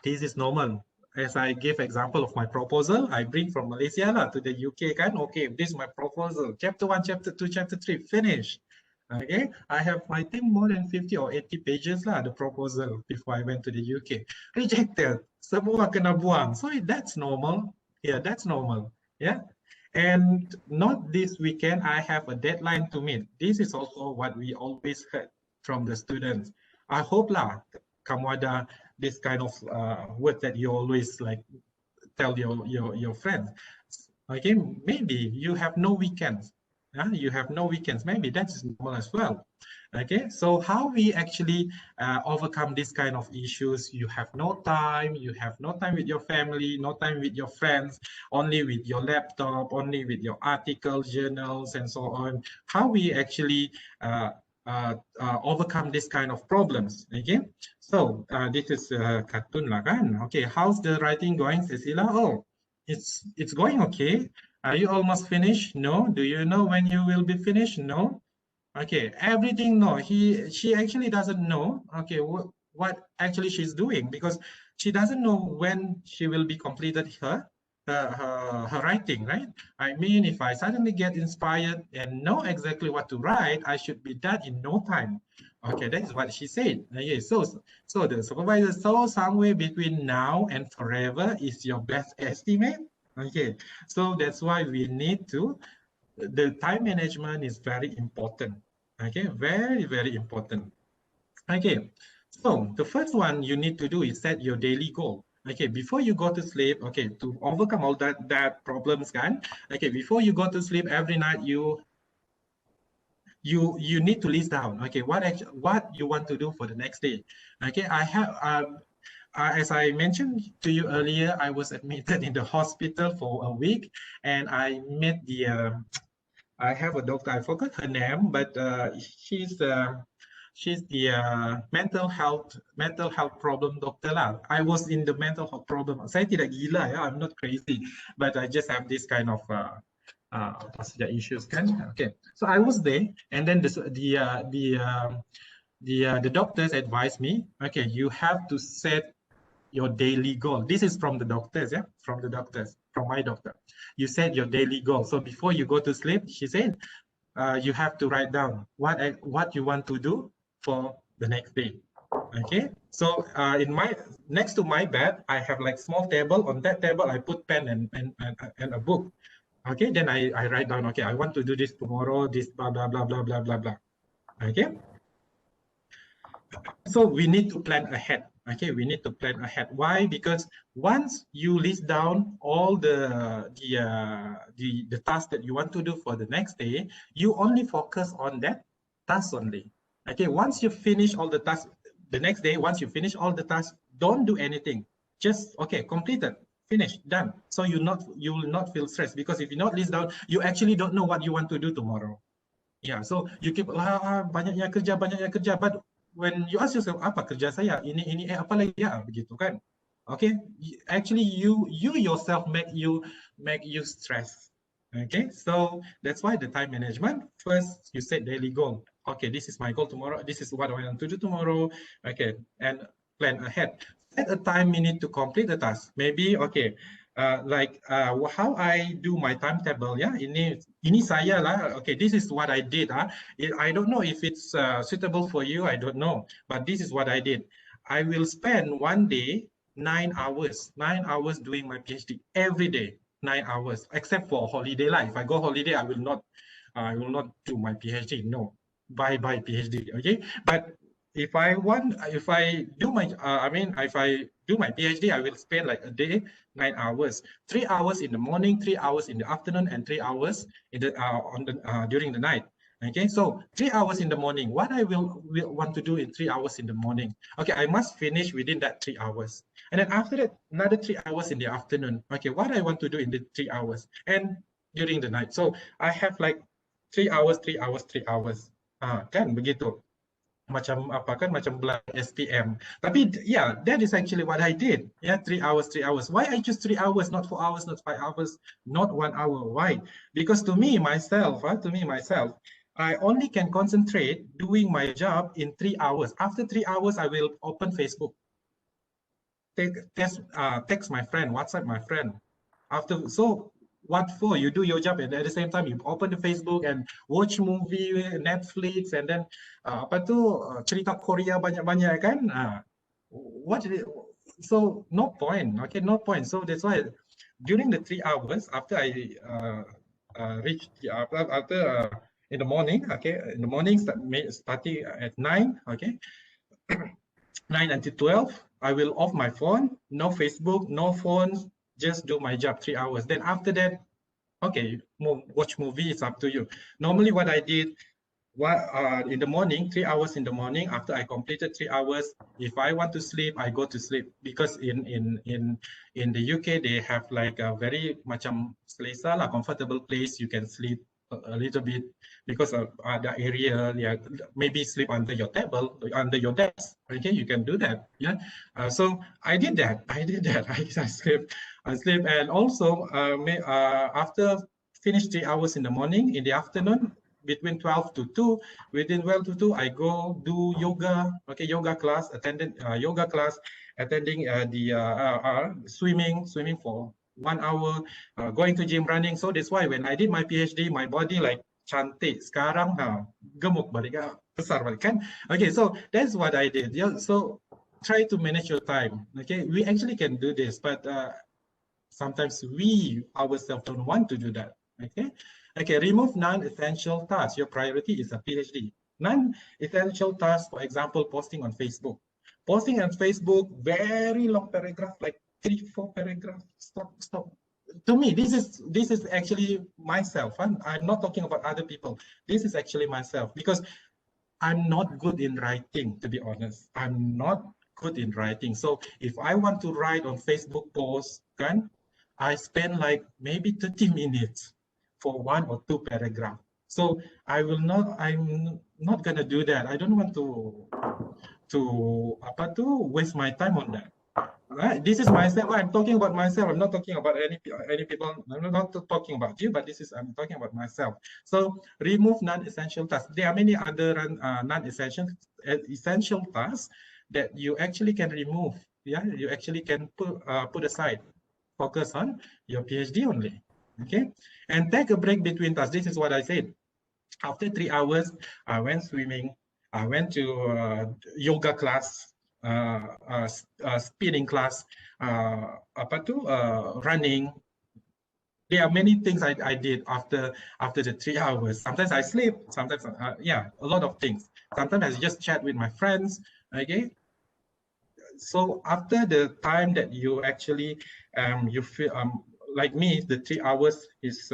this is normal. As I gave example of my proposal, I bring from Malaysia lah to the UK kan. Okay, this is my proposal. Chapter 1, Chapter 2, Chapter 3, finish. Okay, I have, I think, more than 50 or 80 pages lah, the proposal before I went to the UK. Rejected. Semua kena buang. So that's normal. Yeah, that's normal. Yeah. And not this weekend, I have a deadline to meet. This is also what we always heard from the students. I hope lah, kamu ada this kind of word that you always like tell your friends. Okay, maybe you have no weekends. You have no weekends. Maybe that's normal as well. Okay, so how we actually overcome this kind of issues? You have no time. You have no time with your family, no time with your friends, only with your laptop, only with your articles, journals, and so on. How we actually overcome this kind of problems? Okay, so this is cartoon lah kan. Okay, how's the writing going, Cecilia? Oh, it's going okay. Are you almost finished? No. Do you know when you will be finished? No. Okay, everything no. She actually doesn't know. Okay, what actually she's doing because she doesn't know when she will be completed her writing, right? I mean, if I suddenly get inspired and know exactly what to write, I should be done in no time. Okay, that is what she said. Okay, so the supervisor, so somewhere between now and forever is your best estimate. Okay, so that's why we need to, the time management is very important. Okay, very, very important. Okay, so the first one you need to do is set your daily goal. Okay, before you go to sleep, okay, to overcome all that problems, kan? Okay, before you go to sleep every night, you need to list down. Okay, what you want to do for the next day. Okay, I have as I mentioned to you earlier, I was admitted in the hospital for a week, and I met I have a doctor. I forgot her name, but she's the mental health problem doctor lah. I was in the mental health problem. Saya tidak gila ya. I'm not crazy, but I just have this kind of issues kan. Okay, so I was there, and then the doctors advised me, okay, you have to set your daily goal. This is from the doctors, yeah, from my doctor. You set your daily goal. So before you go to sleep, she said, you have to write down what you want to do for the next day. Okay, so in my next to my bed, I have like small table. On that table, I put pen and a book. Okay, then I write down. Okay, I want to do this tomorrow. This blah blah blah blah blah blah blah. Okay, so we need to plan ahead. Okay, we need to plan ahead. Why? Because once you list down all the tasks that you want to do for the next day, you only focus on that task only. Okay, once you finish all the tasks the next day, once you finish all the tasks, don't do anything. Just okay, completed, finished, done. So you will not feel stressed, because if you not list down, you actually don't know what you want to do tomorrow. Yeah, so you keep banyaknya kerja, but when you ask yourself, apa kerja saya, ini apa lagi ya, begitu kan? Okay, actually you yourself make you stress. Okay, so that's why the time management, first you set daily goal. Okay, this is my goal tomorrow, this is what I want to do tomorrow. Okay, and plan ahead. Set a time minute to complete the task. Maybe okay, how I do my timetable, ya, ini saya lah. Okay, this is what I did. I don't know if it's suitable for you. I don't know, but this is what I did. I will spend one day 9 hours doing my PhD every day. 9 hours, except for holiday life. If I go holiday, I will not do my PhD. No, bye PhD. Okay, but if I do my PhD, I will spend like a day 9 hours, 3 hours in the morning, 3 hours in the afternoon, and 3 hours in the during the night. Okay, so 3 hours in the morning. What I will want to do in 3 hours in the morning? Okay, I must finish within that 3 hours, and then after that, another 3 hours in the afternoon. Okay, what I want to do in the 3 hours and during the night. So I have like 3 hours, 3 hours, 3 hours. Kan begitu. Macam apa kan, macam SPM. Tapi yeah, that is actually what I did. Yeah, 3 hours, 3 hours. Why I choose 3 hours, not 4 hours, not 5 hours, not 1 hour? Why? Because to me myself, I only can concentrate doing my job in 3 hours. After 3 hours, I will open Facebook, text my friend, WhatsApp my friend. After, so what for? You do your job, and at the same time you open the Facebook and watch movie, Netflix, and then cerita Korea banyak-banyak kan? So no point. Okay, no point. So that's why during the 3 hours after I reach after in the morning, okay, in the morning starting at 9, okay, 9 until 12, I will off my phone, no Facebook, no phones, just do my job 3 hours. Then after that, okay, watch movie, it's up to you. Normally what I did, in the morning, 3 hours in the morning, after I completed 3 hours, if I want to sleep, I go to sleep. Because in the UK, they have like a very macam selesa lah, comfortable place you can sleep a little bit, because of the area, yeah, maybe sleep under your table, under your desk. Okay, you can do that. Yeah, so I did that. I sleep, and also after finish 3 hours in the morning, in the afternoon, between 12 to 2, within 12 to 2, I go do yoga. Okay, yoga class, attending the swimming for 1 hour, going to gym, running. So that's why when I did my PhD, my body like cantik. Sekarang gemuk balik, besar balik kan? Okay, so that's what I did. Yeah, so try to manage your time. Okay, we actually can do this, but sometimes we ourselves don't want to do that. Okay, remove non-essential tasks. Your priority is a PhD. Non-essential tasks, for example, posting on Facebook. Posting on Facebook, very long paragraph, like 3-4 paragraphs. Stop. To me, this is actually myself. I'm not talking about other people. This is actually myself, because I'm not good in writing, to be honest. I'm not good in writing. So if I want to write on Facebook posts, I spend like maybe 30 minutes for 1 or 2 paragraphs. So I'm not gonna do that. I don't want to waste my time on that. Right? This is myself. I'm talking about myself. I'm not talking about any people. I'm not talking about you, but I'm talking about myself. So remove non-essential tasks. There are many other non-essential essential tasks that you actually can remove. Yeah, you actually can put aside. Focus on your PhD only. Okay, and take a break between tasks. This is what I said. After 3 hours, I went swimming. I went to yoga class, spinning class, running. There are many things I did after the 3 hours. Sometimes I sleep. Sometimes, yeah, a lot of things. Sometimes I just chat with my friends. Okay, so after the time that you actually you feel like me, the 3 hours is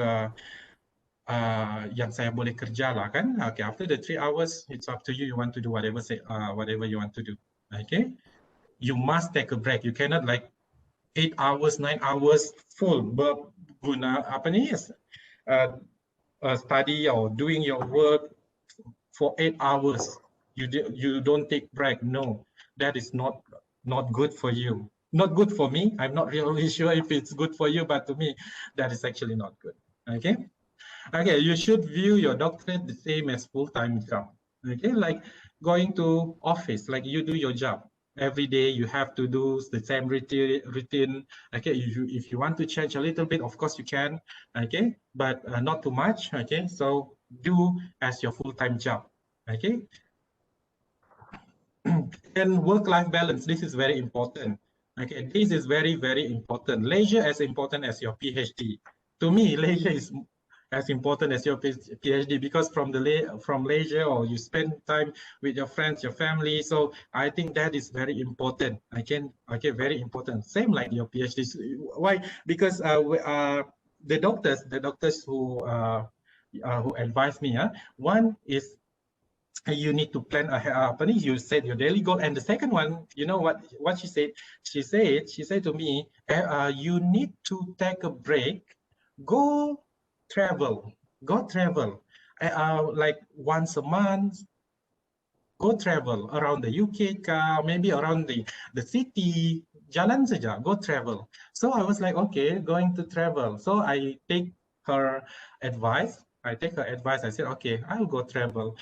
yang saya boleh kerja lah kan. Okay, after the 3 hours, it's up to you. You want to do whatever you want to do. Okay, you must take a break. You cannot like 8 hours, 9 hours full berguna apa ni? Study or doing your work for 8 hours. You don't take break. No, that is not good for you. Not good for me. I'm not really sure if it's good for you, but to me, that is actually not good. Okay. Okay, you should view your doctorate the same as full-time job. Okay, like going to office, like you do your job every day. You have to do the same routine. Okay, if you want to change a little bit, of course you can. Okay, but not too much. Okay, so do as your full-time job. Okay, and work-life balance. This is very important. Okay, this is very important. Leisure as important as your PhD. To me, leisure is as important as your PhD because from leisure or you spend time with your friends, your family. So I think that is very important. Okay, very important. Same like your PhD. Why? Because the doctors who advise me, one is you need to plan ahead. You set your daily goal, and the second one, you know what she said? She said to me, you need to take a break, go travel, like once a month. Go travel around the UK, maybe around the city, jalan saja, go travel. So I was like, okay, going to travel. So I take her advice. I said, okay, I'll go travel.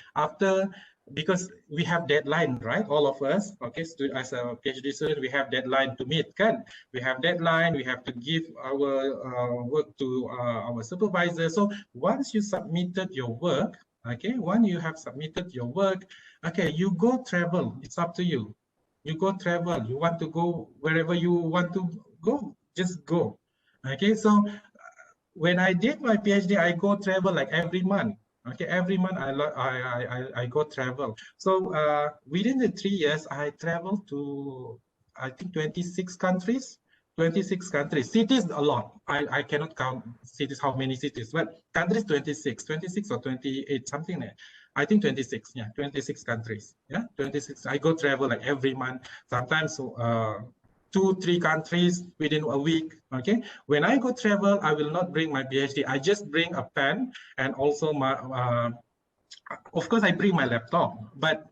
Because we have deadline, right? All of us, okay, as a PhD student, we have deadline to meet, kan? We have deadline, we have to give our work to our supervisor. So once you submitted your work, okay, once you have submitted your work, okay, you go travel. It's up to you. You go travel. You want to go wherever you want to go, just go. Okay, so when I did my PhD, I go travel like every month. Okay, every month I go travel. So within the 3 years, I traveled to I think 26 countries. 26 countries. Cities a lot. I cannot count cities, how many cities, but countries 26 or 28, something like that. I think 26, yeah, 26 countries. Yeah, 26. I go travel like every month, sometimes 2-3 countries within a week. Okay, when I go travel, I will not bring my PhD. I just bring a pen and also my of course I bring my laptop, but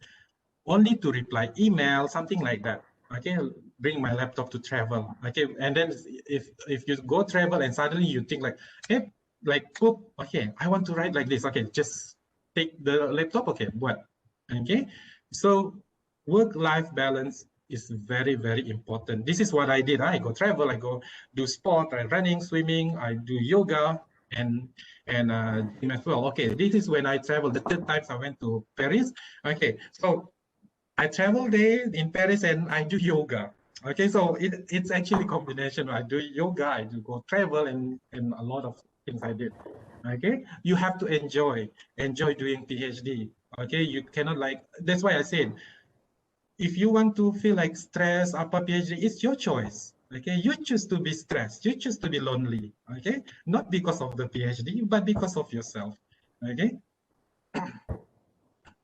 only to reply email, something like that. Okay, bring my laptop to travel. Okay, and then if you go travel and suddenly you think like, hey, like, oh, okay, I want to write like this. Okay, just take the laptop. Okay, what? Okay, so work-life balance is very important. This is what I did. I go travel, I go do sport, I running, swimming, I do yoga, and gym as well. Okay, this is when I travel. The third times I went to Paris. Okay, so I travel there in Paris and I do yoga. Okay, so it's actually a combination. I do yoga, I do go travel, and a lot of things I did. Okay, you have to enjoy doing PhD. Okay, you cannot like. That's why I said, if you want to feel like stress, apa PhD, it's your choice. Okay, you choose to be stressed, you choose to be lonely. Okay, not because of the PhD, but because of yourself. Okay,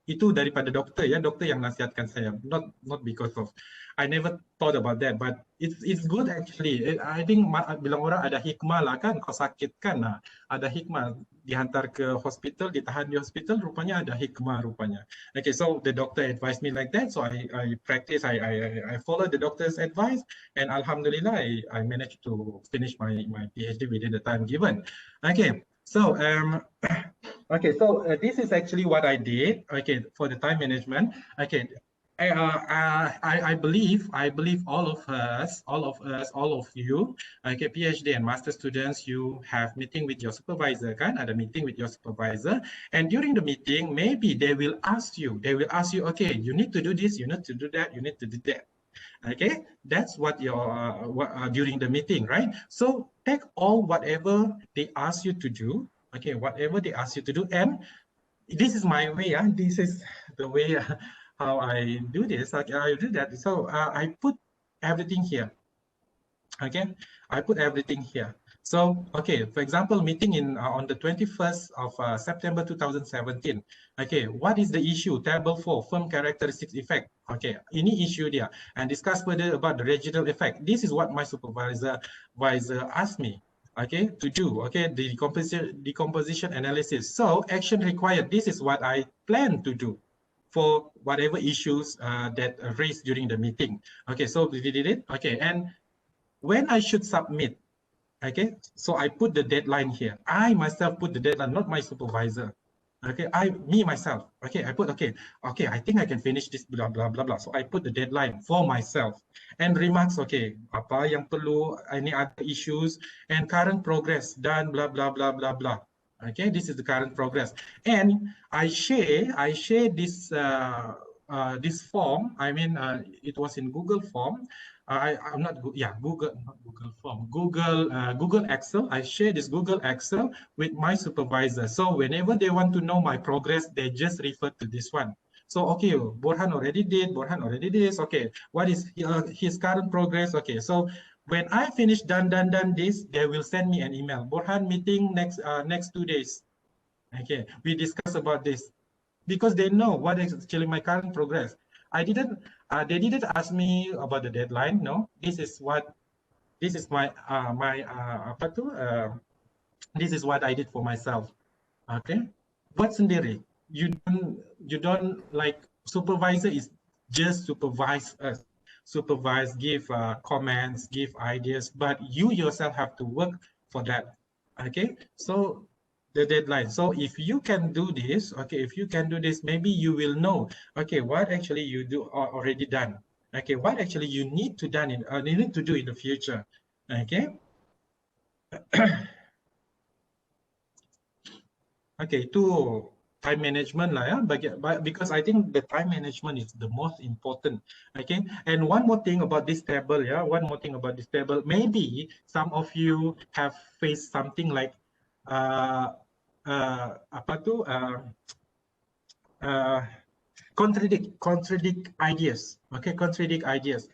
itu daripada doktor ya, doktor yang nasihatkan saya, not because of I never thought about that, but it's good actually. I think bilang orang ada hikmah lah kan, kau sakit kan, ada hikmah. dihantar ke hospital, ditahan di hospital, rupanya ada hikmah rupanya. Okay, so the doctor advised me like that, so I practice, I follow the doctor's advice, and alhamdulillah, I managed to finish my PhD within the time given. Okay, so okay, so this is actually what I did. Okay, for the time management. Okay, I believe all of us, all of you, okay, PhD and master students, you have meeting with your supervisor, kan? Ada meeting with your supervisor, and during the meeting, maybe they will ask you, okay, you need to do this, you need to do that, you need to do that. Okay, that's what your during the meeting, right? So take all whatever they ask you to do. Okay, whatever they ask you to do, and this is my way. This is the way how I do this. I do that. So I put everything here. Okay, I put everything here. So, okay, for example, meeting in on the 21st of September 2017. Okay, what is the issue? Table 4, firm characteristics effect. Okay, any issue there. And discuss further about the regional effect. This is what my supervisor asked me, okay, to do. Okay, the decomposition analysis. So, action required. This is what I plan to do for whatever issues that raised during the meeting. Okay, so we did it. Okay, and when I should submit, okay, so I put the deadline here. I myself put the deadline, not my supervisor. Okay, me myself. Okay, I put okay, I think I can finish this blah blah blah blah. So I put the deadline for myself and remarks. Okay, apa yang perlu, any other issues and current progress done blah blah blah blah blah. Okay, this is the current progress, and I share this this form. I mean, it was in Google form. I'm not, yeah, Google, not Google Form, Google Excel. I share this Google Excel with my supervisor. So whenever they want to know my progress, they just refer to this one. So, okay, Borhan already did this. Okay, what is his current progress? Okay, so when I finish done this, they will send me an email. Borhan meeting next 2 days. Okay, we discuss about this because they know what is actually my current progress. I didn't. They didn't ask me about the deadline. No, this is what. This is my apa tu? This is what I did for myself. Okay, buat sendiri. You don't like supervisor is just supervise us, supervise, give comments, give ideas, but you yourself have to work for that. Okay, so the deadline. So if you can do this, okay, if you can do this, maybe you will know, okay, what actually you do already done. Okay, what actually you need to done in you need to do in the future. Okay. Okay, itu time management lah ya, because I think the time management is the most important. Okay, and one more thing about this table, yeah, one more thing about this table. Maybe some of you have faced something like apa tu contradict ideas. Okay, contradict ideas.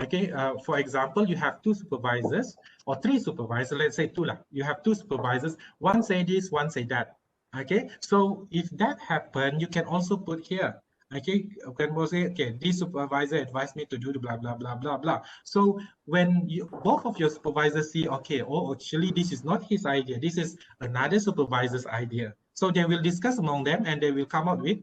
Okay, for example, you have two supervisors or three supervisors. Let's say two lah. You have two supervisors. One say this, one say that. Okay, so if that happen, you can also put here. Okay, you can also say, okay, this supervisor advised me to do the blah blah blah blah blah. So when both of your supervisors see, okay, oh, actually this is not his idea, this is another supervisor's idea. So they will discuss among them and they will come up with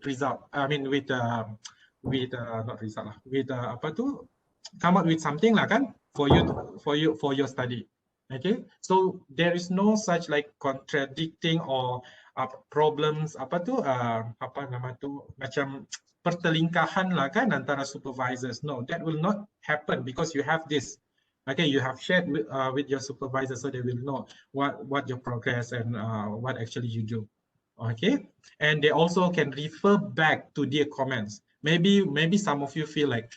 result. I mean with not result lah, with apa tu, come up with something lah kan for your study. Okay, so there is no such like contradicting or problems apa tu apa nama tu macam pertelingkahan lah kan antara supervisors. No, that will not happen because you have this. Okay, you have shared with your supervisor, so they will know what your progress and what actually you do. Okay, and they also can refer back to their comments. Maybe some of you feel like,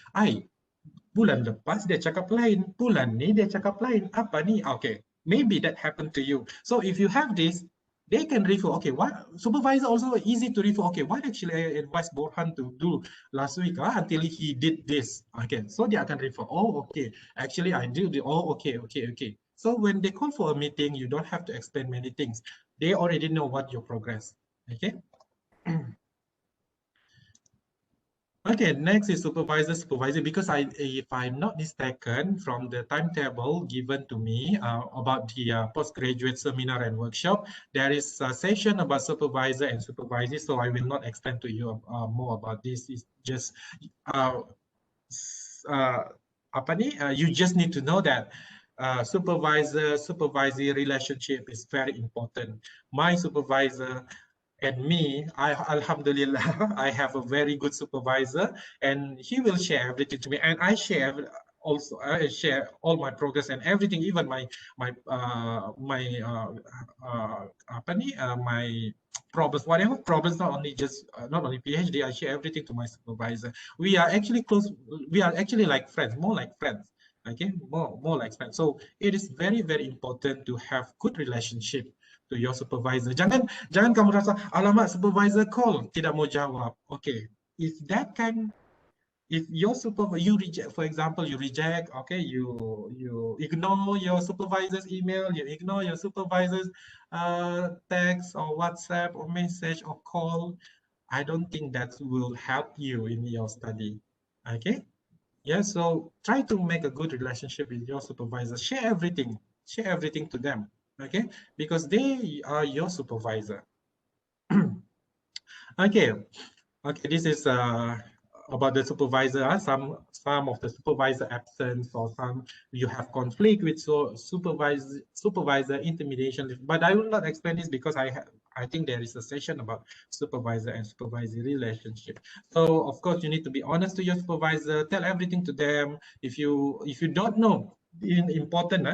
bulan lepas dia cakap lain, bulan ni dia cakap lain, apa ni? Okay, maybe that happened to you. So if you have this, they can refer, okay, what supervisor also easy to refer, okay, what actually I advised Borhan to do last week until he did this. Okay, so dia akan refer, oh, okay, actually I did, oh, okay. So when they call for a meeting, you don't have to explain many things. They already know what your progress. Okay. Okay, next is supervisor-supervisee, because if I'm not mistaken, from the timetable given to me about the postgraduate seminar and workshop, there is a session about supervisor and supervisee. So I will not explain to you more about this. It's just uh, uh, apa ni? You just need to know that supervisor-supervisee relationship is very important. My supervisor and me, Alhamdulillah, I have a very good supervisor, and he will share everything to me, and I share also. I share all my progress and everything, even my problems, whatever problems. Not only PhD. I share everything to my supervisor. We are actually close. We are actually like friends, more like friends. Okay, more like friends. So it is very very important to have good relationship to your supervisor. Jangan kamu rasa, alamak supervisor call tidak mau jawab. Okay, if that kind, if your supervisor, you reject, for example, you reject, okay, you ignore your supervisor's email, you ignore your supervisor's text or WhatsApp or message or call, I don't think that will help you in your study. Okay. Yeah, so try to make a good relationship with your supervisor. Share everything to them, okay? Because they are your supervisor. Okay, okay, this is about the supervisor. Some of the supervisor absence, or some you have conflict with supervisor intimidation. But I will not explain this because I think there is a session about supervisor and supervisor relationship. So of course you need to be honest to your supervisor. Tell everything to them. If you don't know, important.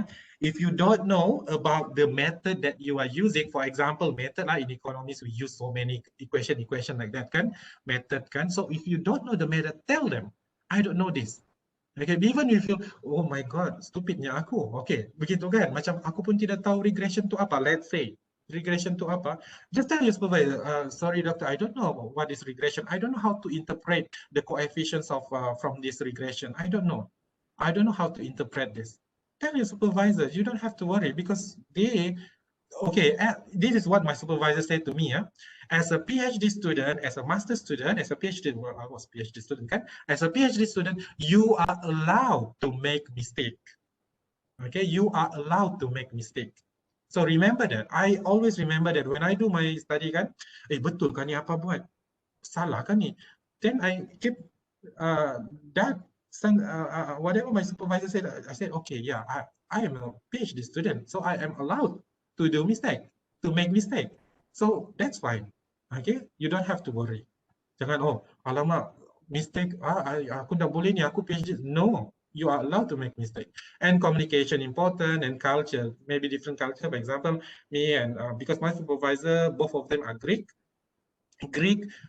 If you don't know about the method that you are using, for example, method in economics, we use so many equation like that, kan? Method, kan? So if you don't know the method, tell them, I don't know this. Okay, even if you, oh my God, stupidnya aku. Okay, begitu kan? Macam aku pun tidak tahu regression tu apa. Let's say, regression to apa? Just tell your supervisor, sorry doctor, I don't know what is regression. I don't know how to interpret the coefficients of from this regression. I don't know. I don't know how to interpret this. Tell your supervisor, you don't have to worry, because they, okay, this is what my supervisor said to me. As a PhD student, as a master student, as a PhD, well, I was PhD student, kan? As a PhD student, you are allowed to make mistake. Okay, you are allowed to make mistake. So remember that. I always remember that when I do my study, kan, betul kan ni apa buat? Salah kan ni? Then I keep that whatever my supervisor said, I said, okay, yeah, I am a PhD student, so I am allowed to do mistake, to make mistake. So that's fine. Okay, you don't have to worry. Jangan, oh, alamak, mistake, aku dah boleh ni, aku PhD. No, you are allowed to make mistake. And communication important, and culture, maybe different culture. For example, me and because my supervisor, both of them are Greek,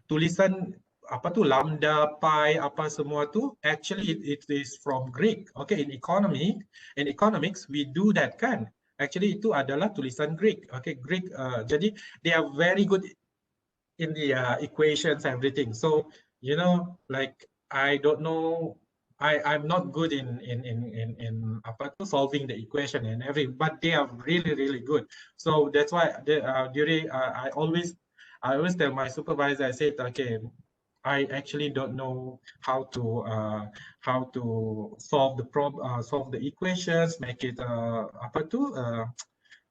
tulisan apa tu lambda, pi, apa semua tu, actually it is from Greek. Okay, in economics we do that, kan? Actually itu adalah tulisan Greek. Okay, Greek. Jadi they are very good in the equations, everything. So you know, like I don't know, I'm not good in apa tu solving the equation and everything, but they are really good. So that's why during I always tell my supervisor, I said, okay, I actually don't know how to solve solve the equations, make it apa tu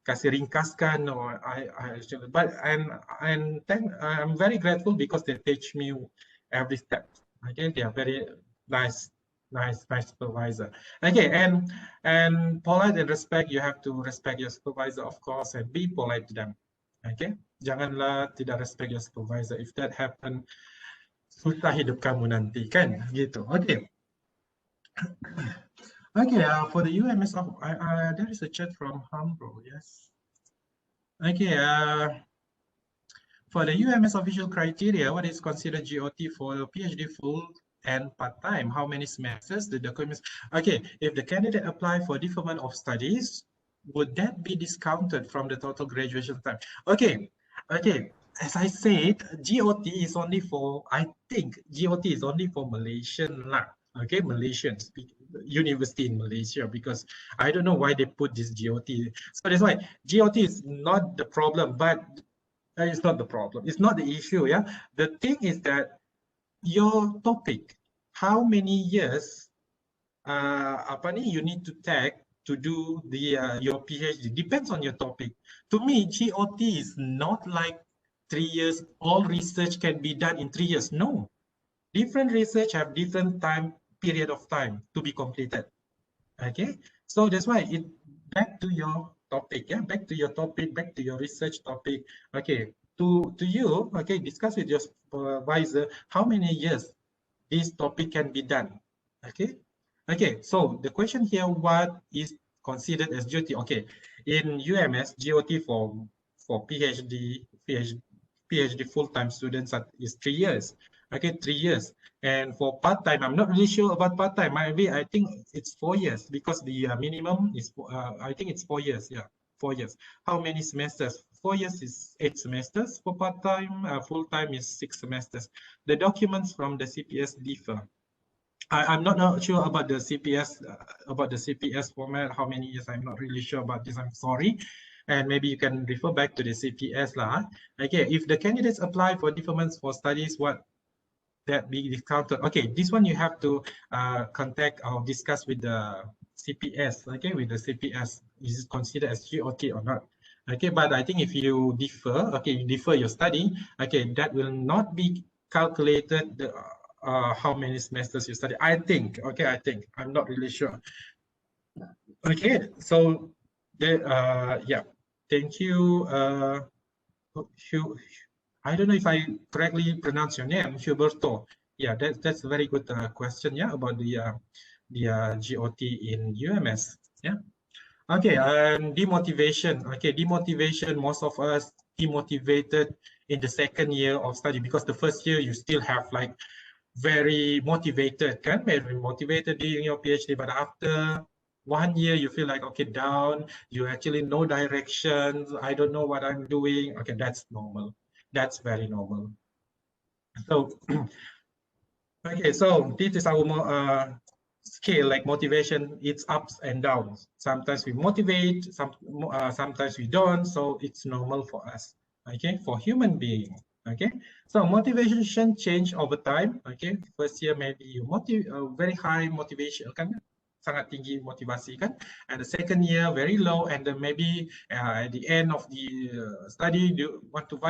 kasih ringkaskan, or I actually, but I'm very grateful because they teach me every step. Okay, they are very nice supervisor. Okay, and polite and respect. You have to respect your supervisor, of course, and be polite to them. Okay, janganlah tidak respect your supervisor. If that happen, susah hidup kamu nanti, kan? Gitu. Okay. Okay, for the UMS, there is a chat from Hambro, yes. Okay, for the UMS official criteria, what is considered GOT for the PhD full and part-time? How many semesters the documents? Okay, if the candidate apply for deferment of studies, would that be discounted from the total graduation time? Okay, as I said, GOT is only for, I think GOT is only for Malaysian lah. Okay, Malaysian university in Malaysia, because I don't know why they put this GOT. So that's why GOT is not the problem, but it's not the problem. It's not the issue. Yeah, the thing is that your topic. How many years you need to take to do the your PhD? Depends on your topic. To me, GOT is not like 3 years. All research can be done in 3 years. No, different research have different period of time to be completed. Okay, so that's why it back to your topic. Yeah, back to your topic, back to your research topic. Okay, to you. Okay, discuss with your supervisor how many years this topic can be done. Okay, okay. So the question here, what is considered as GOT? Okay, in UMS, GOT for PhD full-time students is 3 years. Okay, 3 years. And for part-time, I'm not really sure about part-time. Maybe I think it's 4 years because the minimum is, I think it's 4 years. Yeah, 4 years. How many semesters? 4 years is 8 semesters. For part-time, full-time is 6 semesters. The documents from the CPS differ. I'm not sure about the CPS format. How many years? I'm not really sure about this. I'm sorry. And maybe you can refer back to the CPS lah. Okay, if the candidates apply for deferments for studies, what that be discounted? Okay, this one you have to contact or discuss with the CPS. Okay, with the CPS, is it considered as GOT or not? Okay, but I think if you defer, okay, you defer your study, okay, that will not be calculated how many semesters you study. I think, okay, I'm not really sure. Okay, so yeah, thank you. I don't know if I correctly pronounce your name, Huberto. Yeah, that's a very good question. Yeah, about the GOT in UMS. Yeah. Okay, and demotivation. Okay, demotivation. Most of us demotivated in the second year of study because the first year you still have like very motivated, very motivated doing your PhD, but after 1 year you feel like okay, down, you actually no directions, I don't know what I'm doing. Okay, that's normal. That's very normal. So okay, so this is our scale, like motivation, it's ups and downs. Sometimes we motivate, sometimes we don't, so it's normal for us, okay, for human being. Okay, so motivation change over time. Okay, first year maybe you very high motivation kan, sangat tinggi motivasi kan, and the second year very low, and then maybe at the end of the study you want to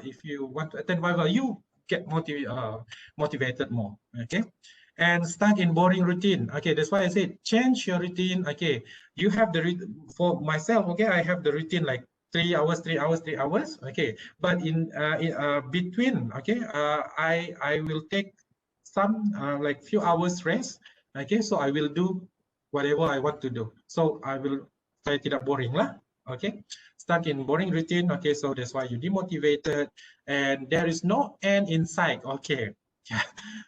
if you want to attend Viva, you get motivated more. Okay, and stuck in boring routine. Okay, that's why I said change your routine. Okay, you have for myself. Okay, I have the routine like 3 hours, 3 hours, 3 hours. Okay, but in between, okay, I will take some like few hours rest. Okay, so I will do whatever I want to do. So I will saya tidak boring lah. Okay, stuck in boring routine. Okay, so that's why you demotivated, and there is no end in sight. Okay, yeah,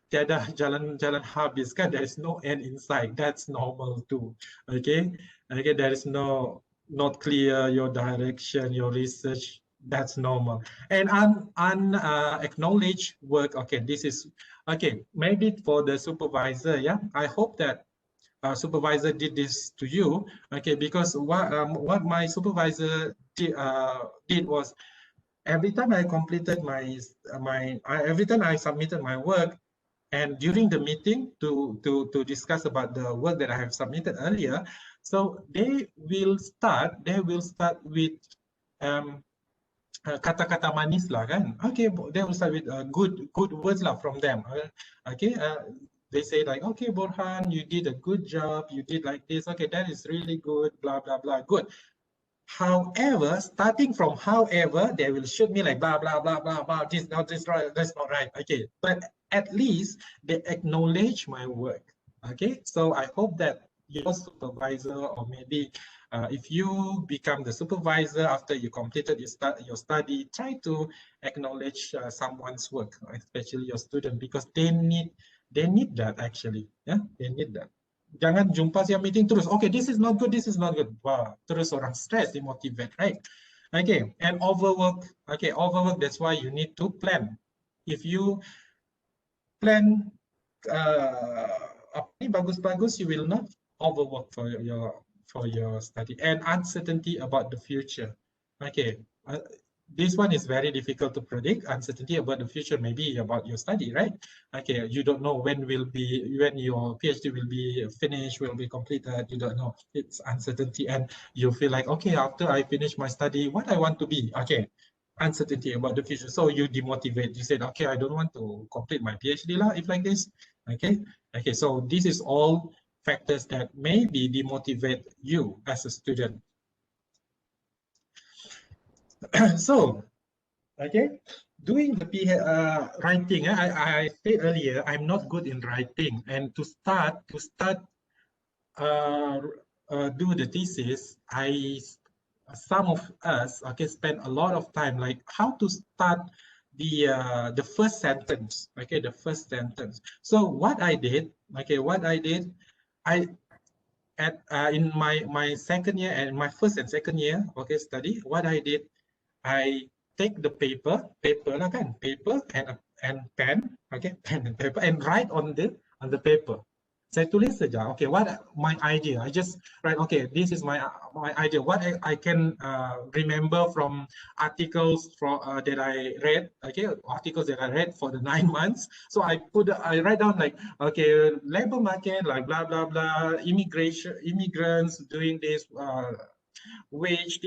tiada jalan habis kan? There is no end in sight. That's normal too. Okay, okay, there is not clear your direction, your research. That's normal. And acknowledged work. Okay, this is okay. Maybe for the supervisor. Yeah, I hope that supervisor did this to you, okay, because what my supervisor did was every time I completed every time I submitted my work, and during the meeting to discuss about the work that I have submitted earlier, so they will start with kata-kata manis lah kan. Okay, they will start with good words lah from them. Okay, they say like, okay, Borhan, you did a good job. You did like this. Okay, that is really good. Blah blah blah. Good. However, starting from however, they will shoot me like blah blah blah blah blah. This not this right. That's not right. Okay, but at least they acknowledge my work. Okay, so I hope that your supervisor, or maybe if you become the supervisor after you completed your study, try to acknowledge someone's work, especially your student, because they need that actually. Yeah, they need that. Jangan jumpa siang meeting terus. Okay, this is not good, this is not good. Wah, terus orang stress, demotivate, right? Okay, and overwork. Okay, overwork. That's why you need to plan. If you plan bagus-bagus, you will not overwork for your study. And uncertainty about the future. Okay, this one is very difficult to predict. Uncertainty about the future, maybe about your study, right? Okay, you don't know when your PhD will be finished, will be completed. You don't know. It's uncertainty, and you feel like, okay, after I finish my study, what I want to be. Okay, uncertainty about the future. So you demotivate. You said, okay, I don't want to complete my PhD lah, if like this. Okay, okay. So this is all factors that maybe demotivate you as a student. So, okay, doing the writing. I said earlier, I'm not good in writing, and to start uh, do the thesis, some of us spend a lot of time like how to start the first sentence. Okay, the first sentence. So what I did, I at in my second year and my first and second year study, what I did, I take the paper lah kan, paper and pen, okay, pen and paper, and write on the paper. Saya tulis saja, okay, what my idea. I just write, okay, this is my idea. What I can remember from articles that I read, okay, articles that I read for the 9 months. So I write down like, okay, labor market, like blah blah blah, immigrants doing this. Which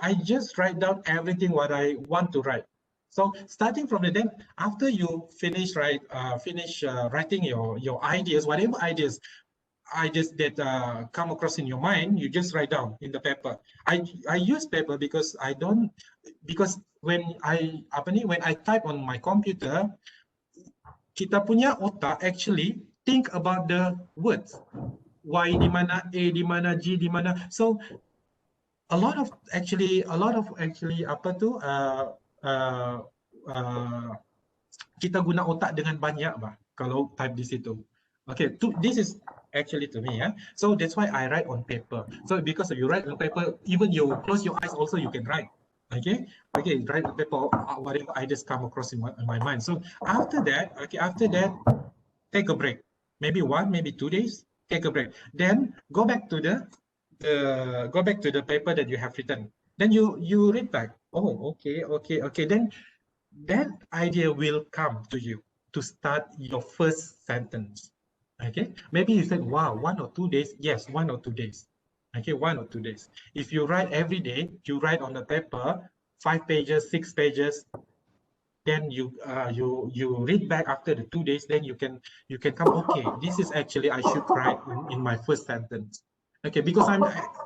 I just write down everything what I want to write. So starting from the then, after you finish writing your ideas, whatever ideas that come across in your mind, you just write down in the paper. I use paper because when I type on my computer, kita punya otak actually think about the words. Y di mana, A di mana, G di mana. So a lot of actually apa tu kita guna otak dengan banyak bah kalau type di situ. Okay, this is actually to me, yeah. So that's why I write on paper. So because you write on paper, even you close your eyes, also you can write. Okay, write on paper whatever ideas come across in my mind. So after that, take a break. Maybe 1, maybe 2 days. Take a break. Then go back to the paper that you have written. Then you read back. Oh, okay. Then that idea will come to you to start your first sentence. Okay, maybe you said, wow, 1 or 2 days. Yes, 1 or 2 days. Okay, 1 or 2 days. If you write every day, you write on the paper 5 pages, 6 pages, then you read back after the 2 days, then you can come, okay, this is actually I should write in my first sentence. Okay, because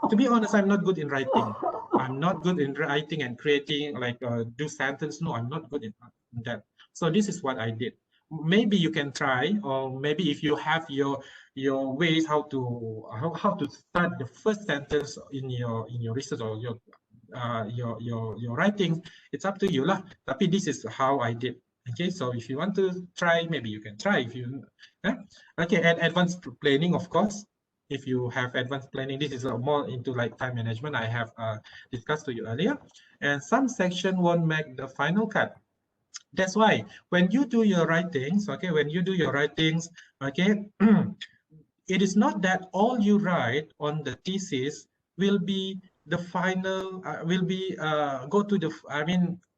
to be honest, I'm not good in writing. I'm not good in writing and creating like do sentence. No, I'm not good in that. So this is what I did. Maybe you can try, or maybe if you have your ways how to start the first sentence in your research or your writing, it's up to you lah. Tapi this is how I did. Okay, so if you want to try, maybe you can try. If you okay, and advanced planning, of course. If you have advanced planning, this is more into like time management. I have discussed to you earlier, and some section won't make the final cut. That's why when you do your writings, okay, it is not that all you write on the thesis will be the final, will be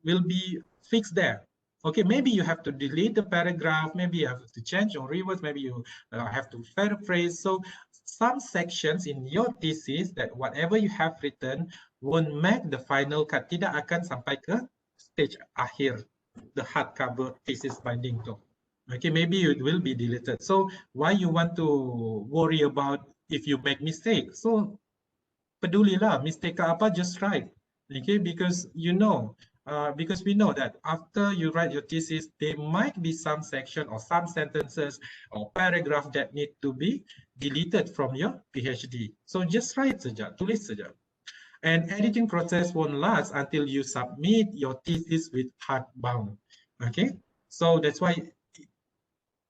will be fixed there. Okay, maybe you have to delete the paragraph, maybe you have to change or rewords, maybe you have to paraphrase. So some sections in your thesis that whatever you have written won't make the final cut, tidak akan sampai ke stage akhir, the hardcover thesis binding tuh. Okay, maybe it will be deleted. So why you want to worry about if you make mistake? So pedulilah mistake apa, just write. Okay, because because we know that after you write your thesis, there might be some section or some sentences or paragraph that need to be deleted from your PhD. So just write saja, tulis saja. And editing process won't last until you submit your thesis with hardbound. Okay, so that's why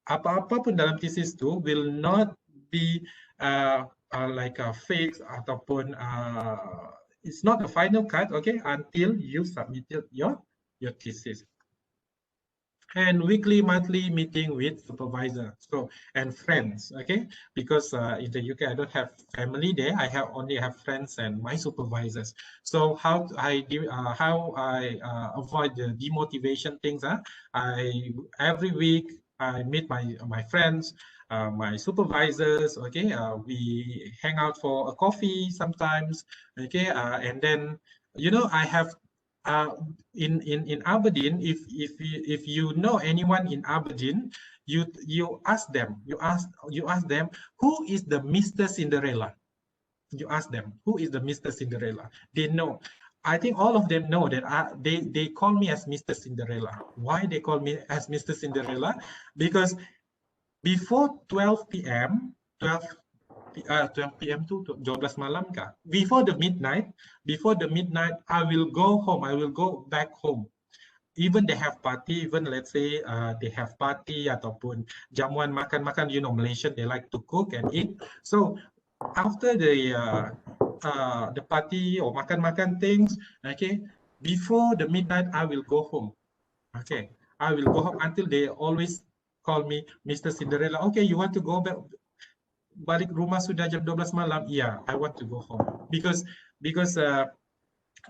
apa-apa pun dalam thesis tu will not be like a fix ataupun it's not a final cut, okay, until you submitted your thesis. and weekly, monthly meeting with supervisor, so and friends. Okay, because in the UK I don't have family there. I only have friends and my supervisors. So how I avoid the demotivation things? I every week I meet my friends, my supervisors. Okay, we hang out for a coffee sometimes. Okay, and then I have uh, in Aberdeen, if you know anyone in Aberdeen, you ask them, you ask them who is the Mr. Cinderella. You ask them who is the Mr. Cinderella. They know. I think all of them know that they call me as Mr. Cinderella. Why they call me as Mr. Cinderella? Because before 12 p.m., 12 p.m. to 12 malam kah? Before the midnight, I will go home. I will go back home. Even they have party, even let's say they have party ataupun jamuan makan-makan, Malaysian, they like to cook and eat. So after the party or makan-makan things, okay, before the midnight, I will go home. Okay, I will go home until they always call me Mr. Cinderella. Okay, you want to go back, balik rumah sudah jam 12 malam? Yeah, I want to go home because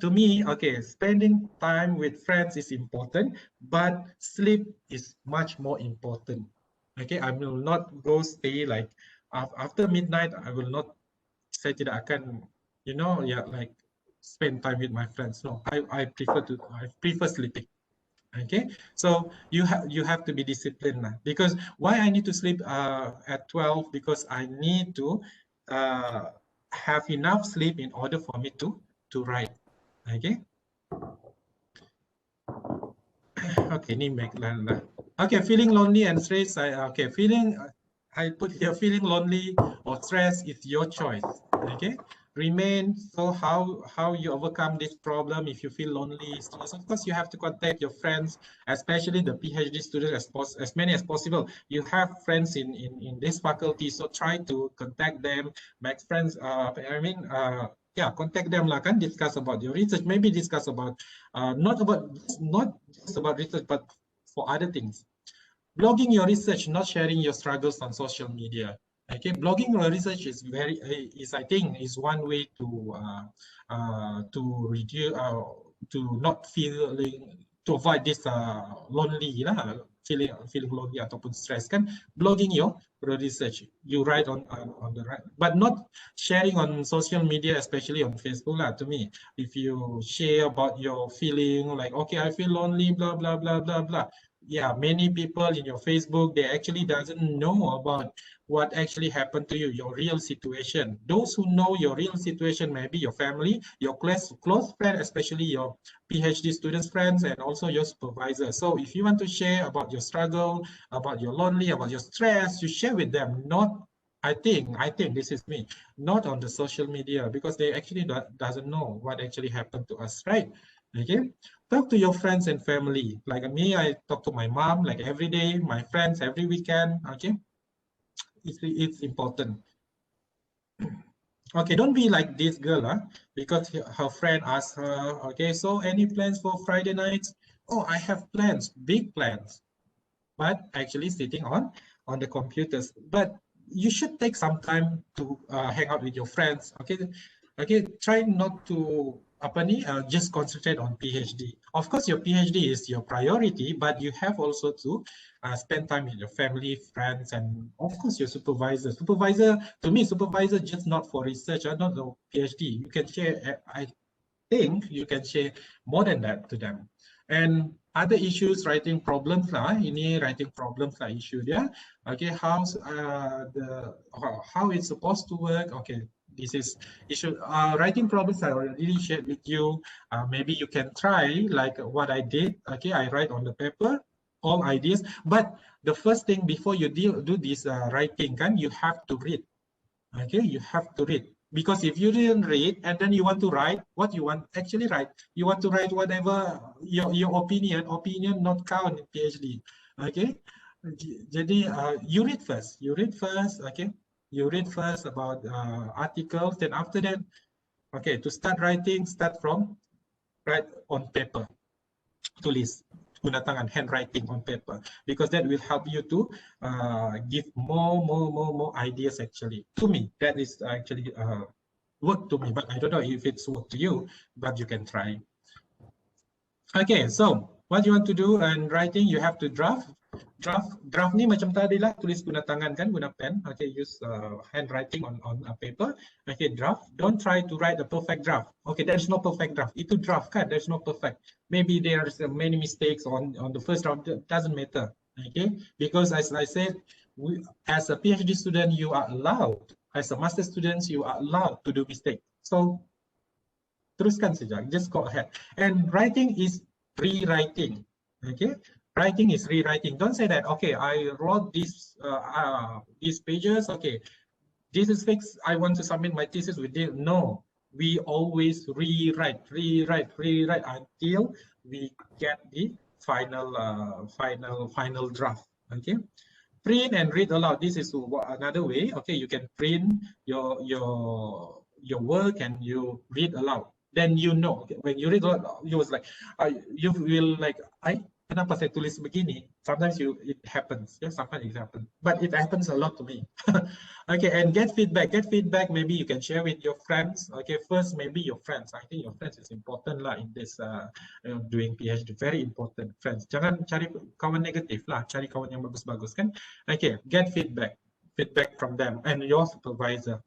to me, okay, spending time with friends is important, but sleep is much more important. Okay, I will not go stay like after midnight. I will not, saya tidak akan, yeah, like spend time with my friends. No, I prefer sleeping. Okay, so you have to be disciplined now, because why I need to sleep at 12, because I need to have enough sleep in order for me to write. Okay. Okay, ni make lah. Okay, feeling lonely and stressed. I put here, feeling lonely or stressed is your choice. Okay, remain. So how you overcome this problem if you feel lonely, stressed? Of course, you have to contact your friends, especially the PhD students, as many as possible. You have friends in this faculty, so try to contact them, make friends. Yeah, contact them lah, kan, discuss about your research, maybe discuss about not just about research, but for other things. Blogging your research, not sharing your struggles on social media. Okay, blogging your research is I think is one way to reduce to not feeling, to avoid this lonely lah, feeling lonely ataupun stress, kan. Blogging your research, you write on the right, but not sharing on social media, especially on Facebook lah. To me, if you share about your feeling, like, okay, I feel lonely, blah blah blah blah blah, yeah, many people in your Facebook, they actually doesn't know about what actually happened to you, your real situation. Those who know your real situation, maybe your family, your close friend, especially your PhD students friends, and also your supervisor. So if you want to share about your struggle, about your lonely, about your stress, you share with them. Not, I think this is me, not on the social media, because they actually doesn't know what actually happened to us, right? Okay, talk to your friends and family. Like me, I talk to my mom like every day, my friends every weekend. Okay, it's important. Okay, don't be like this girl, because her friend asked her, okay, so any plans for Friday nights? Oh, I have plans, big plans, but actually sitting on the computers. But you should take some time to hang out with your friends. Okay, try not to just concentrate on PhD. Of course, your PhD is your priority, but you have also to spend time with your family, friends, and of course your supervisor. To me, supervisor just not for research, not the PhD. You can share, I think you can share more than that to them. And other issues, writing problems lah. Ini writing problems lah issue dia. Okay, how it's supposed to work. Okay, this is issue. Writing problems I already shared with you. Maybe you can try like what I did. Okay, I write on the paper all ideas. But the first thing before you do this writing, kan, you have to read. Okay, you have to read. Because if you didn't read and then you want to write, what you want actually write, you want to write whatever your opinion not count in PhD. Okay, jadi you read first, okay, you read first about articles, then after that, okay, to start writing, start from write on paper, tulis guna tangan, handwriting on paper, because that will help you to give more ideas. Actually, to me, that is actually work to me, but I don't know if it's work to you, but you can try. Okay, so what you want to do in writing, you have to draft ni macam tadi lah, tulis guna tangan kan, guna pen. Okay, use handwriting on a paper. Okay, draft. Don't try to write a perfect draft. Okay, there is no perfect draft. Itu draft kan, there's no perfect. Maybe there's many mistakes on the first draft. Doesn't matter. Okay, because as I said, as a PhD student, you are allowed. As a master student, you are allowed to do mistakes. So teruskan saja, just go ahead. And writing is rewriting. Okay, writing is rewriting. Don't say that, okay, I wrote these pages, okay, this is fixed, I want to submit my thesis with this. No, we always rewrite until we get the final draft. Okay, print and read aloud. This is another way. Okay, you can print your work and you read aloud. Then you know, when you read aloud, you was like, you will like, kenapa saya tulis begini? Sometimes it happens. Yeah, sometimes it happens, but it happens a lot to me. Okay, and get feedback. Maybe you can share with your friends. Okay, first maybe your friends. I think your friends is important lah in this doing PhD. Very important, friends. Jangan cari kawan negatif lah. Cari kawan yang bagus-bagus kan. Okay, get feedback from them and your supervisor.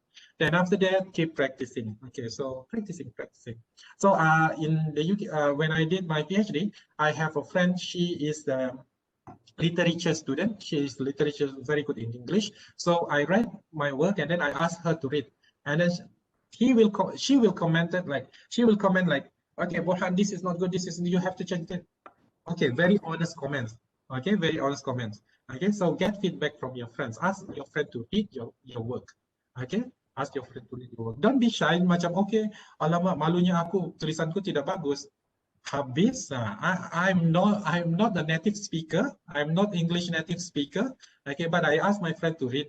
Then after that, keep practicing. Okay, so practicing. So in the UK, when I did my PhD, I have a friend. She is the literature student. She is literature, very good in English. So I read my work and then I asked her to read. And then she will comment like, okay, Borhan, this is not good. This is, you have to change it. Okay, very honest comments. Okay, very honest comments. Okay, so get feedback from your friends. Ask your friend to read your work. Okay, ask your friend to read your work. Don't be shy. Macam, okay, alamak, malunya aku, tulisanku tidak bagus. Habis, I'm not a native speaker. I'm not English native speaker. Okay, but I asked my friend to read,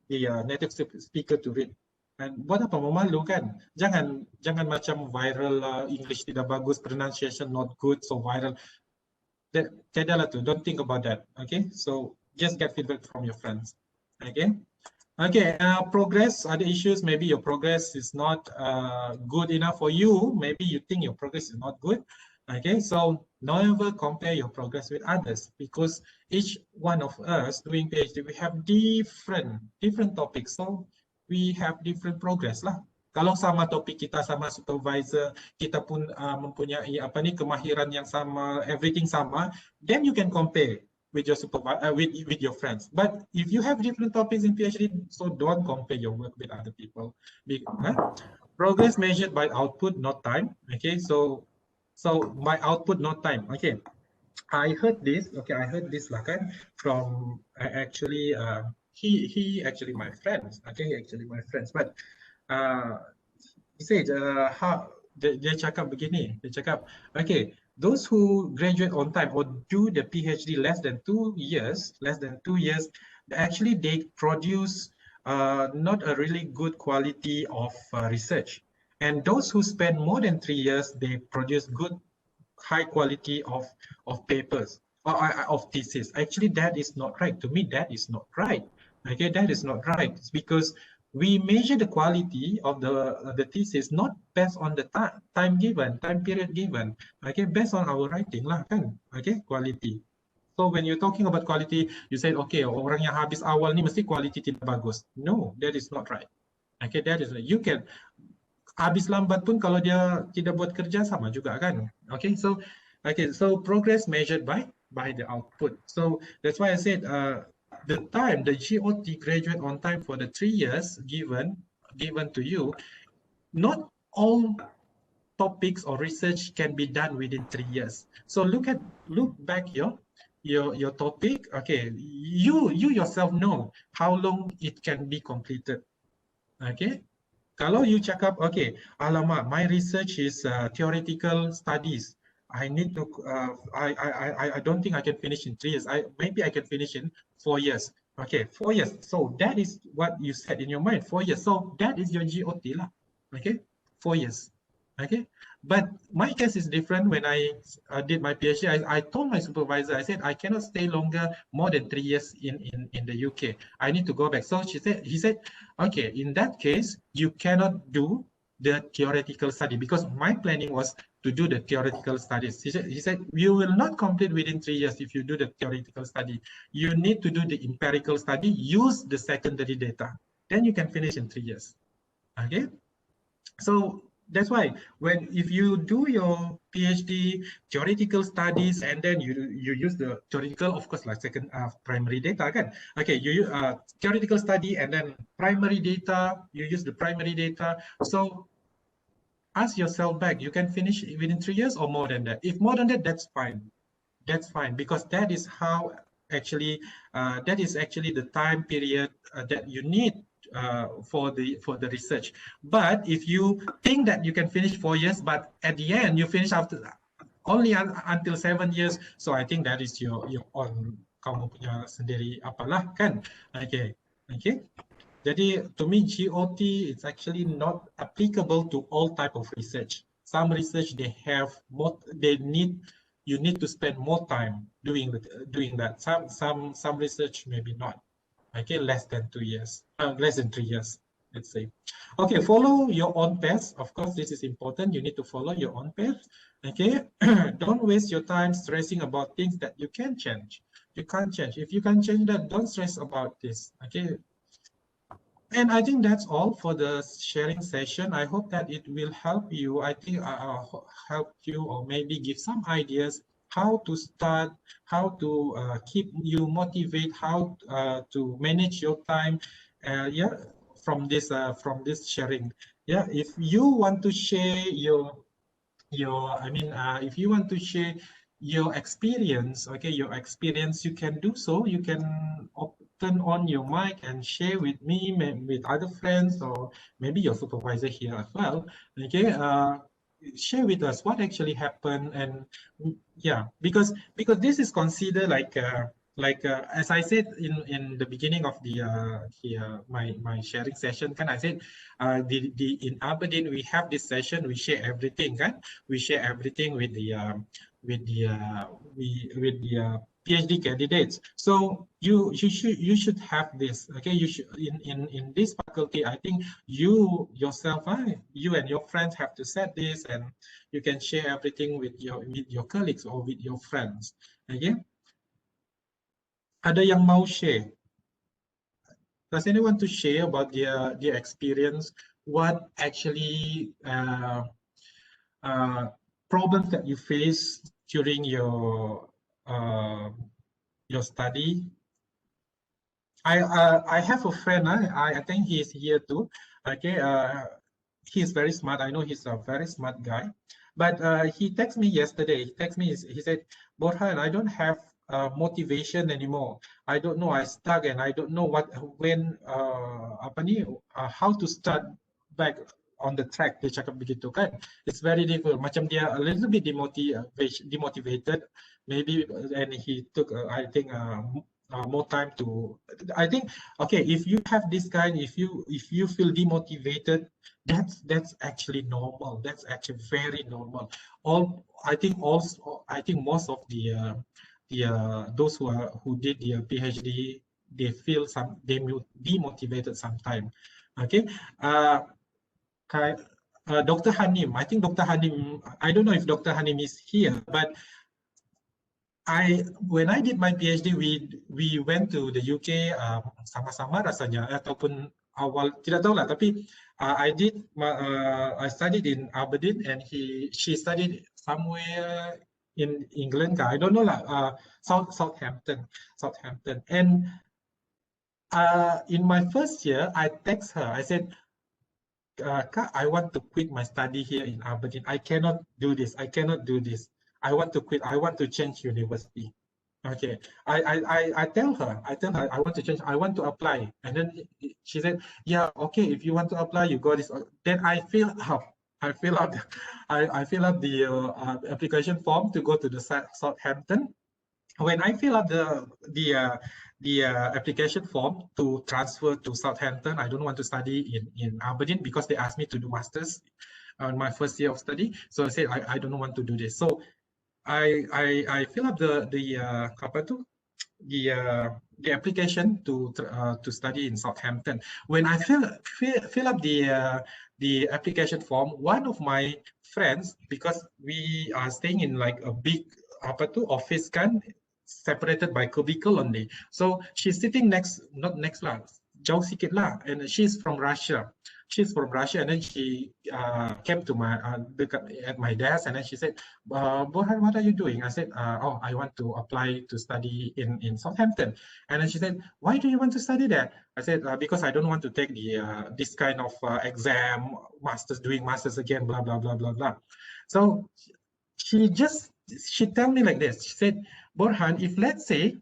the native speaker to read. And buat apa memalu kan? Jangan macam viral, English tidak bagus, pronunciation not good, so viral. Don't think about that. Okay, so just get feedback from your friends. Okay. Okay, progress, other issues, maybe your progress is not good enough for you. Maybe you think your progress is not good. Okay, so never compare your progress with others, because each one of us doing PhD, we have different topics. So we have different progress lah. Kalau sama topik kita, sama supervisor, kita pun mempunyai kemahiran yang sama, everything sama, then you can compare with your supervisor, with your friends. But if you have different topics in PhD, so don't compare your work with other people. Progress measured by output, not time. Okay, so by output, not time. Okay, I heard this. Okay, I heard this lah kan from actually he actually my friends. Okay, actually my friends. But he said dia cakap begini. Dia cakap, okay, those who graduate on time or do the PhD less than 2 years, actually they produce not a really good quality of research. And those who spend more than 3 years, they produce good, high quality of papers or of thesis. Actually, that is not right. To me, that is not right. Okay, that is not right. It's because we measure the quality of the thesis not based on the time period given. Okay, based on our writing lah kan. Okay, quality. So when you're talking about quality, you say, okay, orang yang habis awal ni mesti quality tidak bagus. No, that is not right. Okay, that is right. You can habis lambat pun kalau dia tidak buat kerja sama juga kan. Okay, so progress measured by the output. So that's why I said the time, the GOT, graduate on time, for the 3 years given to you, not all topics or research can be done within 3 years. So look back your topic. Okay, you yourself know how long it can be completed. Okay, kalau you cakap, okay, alamak, my research is theoretical studies. I need to, I don't think I can finish in 3 years. Maybe I can finish in 4 years. Okay, 4 years. So that is what you said in your mind, 4 years. So that is your GOT lah. Okay, 4 years. Okay, but my case is different. When I did my PhD, I told my supervisor, I said, I cannot stay longer, more than 3 years in the UK. I need to go back. So he said, okay, in that case, you cannot do the theoretical study, because my planning was to do the theoretical studies. He said, you will not complete within 3 years if you do the theoretical study. You need to do the empirical study, use the secondary data. Then you can finish in 3 years. Okay. So that's why when if you do your PhD theoretical studies and then you use the theoretical, of course, like second primary data, kan? Okay, you theoretical study and then primary data, you use the primary data. So ask yourself back, you can finish within 3 years or more than that. If more than that, that's fine. That's fine, because that is how actually that is actually the time period that you need for the research. But if you think that you can finish 4 years, but at the end you finish after only until 7 years, so I think that is your own, kamu punya sendiri apalah, kan? Okay, okay. Jadi to me, GOT is actually not applicable to all type of research. Some research they have more, they need, you need to spend more time doing that. Some research maybe not. Okay, less than 2 years, less than 3 years, let's say. Okay, follow your own path. Of course, this is important. You need to follow your own path. Okay, don't waste your time stressing about things that you can change. You can't change. If you can change that, don't stress about this. Okay, and I think that's all for the sharing session. I hope that it will help you. I think help you, or maybe give some ideas how to start, how to keep you motivate, how to manage your time. Yeah, from this sharing. Yeah, if you want to share if you want to share your experience, okay, your experience, you can do so. You can turn on your mic and share with me, with other friends, or maybe your supervisor here as well. Okay, share with us what actually happened. And yeah, because this is considered like as I said in the beginning of my sharing session, can I said the in Aberdeen we have this session, we share everything, kan? We share everything with with the uh, with the PhD candidates. So you should have this. Okay, you should in this faculty. I think you yourself, you and your friends have to set this, and you can share everything with your colleagues or with your friends. Okay. Ada yang mau share? Does anyone to share about their experience? What actually uh, problems that you face during uh, your study? I have a friend. I think he's here too. Okay, he's very smart. I know he's a very smart guy. But he texted me yesterday. He texted me. He said, "Borhan, I don't have motivation anymore. I don't know. I stuck, and I don't know how to start back on the track." Dia cakap begitu, kan? It's very difficult. Macam dia a little bit demotivated, maybe, and he took I think more time to. I think, okay, if you have this kind, if you feel demotivated, that's actually normal. That's actually very normal. I think most of those who did their PhD, they feel demotivated sometime. Okay. Dr. Hanim, I think Dr. Hanim, I don't know if Dr. Hanim is here, but when I did my PhD, we went to the UK sama-sama rasanya, ataupun awal tidak tahu lah, tapi I studied in Aberdeen, and she studied somewhere in England. I don't know lah, Southampton, and in my first year I text her, I said, Kak, I want to quit my study here in Aberdeen. I cannot do this. I cannot do this. I want to quit. I want to change university. Okay. I tell her, I want to change. I want to apply. And then she said, yeah, okay. If you want to apply, you got this. Then I fill up. I fill up. I fill up the application form to go to the Southampton. When I fill up the application form to transfer to Southampton, I don't want to study in Aberdeen because they asked me to do masters. on my first year of study. So I said I don't want to do this. So I fill up the apa tu the application to study in Southampton. When I fill up the application form, one of my friends, because we are staying in like a big apa tu office kan, separated by cubicle only. So she's sitting not next lah, jauh sikit lah, and she's from Russia. She's from Russia, and then she came to my at my desk, and then she said, Borhan, what are you doing? I said, oh, I want to apply to study in Southampton. And then she said, why do you want to study there? I said, because I don't want to take the this kind of exam, doing masters again, blah, blah, blah, blah, blah. So she told me like this. She said, Borhan, if let's say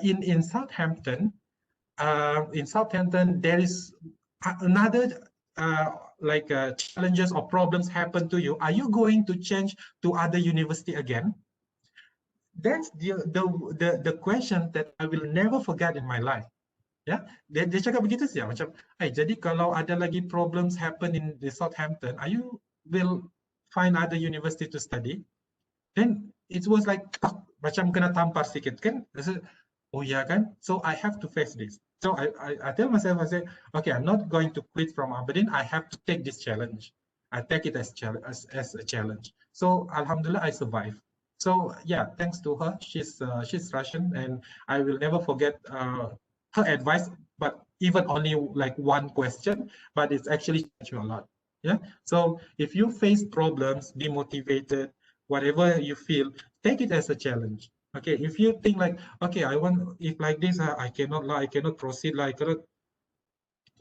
in Southampton, there is another challenges or problems happen to you, are you going to change to other university again? That's the question that I will never forget in my life. Ya, dia cakap begitu sih, macam, jadi kalau ada lagi problems happen in the Southampton, are you will find other university to study? Then it was like macam kena tampar sikit kan? Oh ya kan? So I have to face this. So I tell myself, I say, okay, I'm not going to quit from Aberdeen. I have to take this challenge. I take it as a challenge. So Alhamdulillah, I survive. So yeah, thanks to her. She's Russian, and I will never forget her advice. But even only like one question, but it's actually changed me a lot. Yeah. So if you face problems, be motivated. Whatever you feel, take it as a challenge. Okay, if you think like, okay, if like this, I cannot proceed, I cannot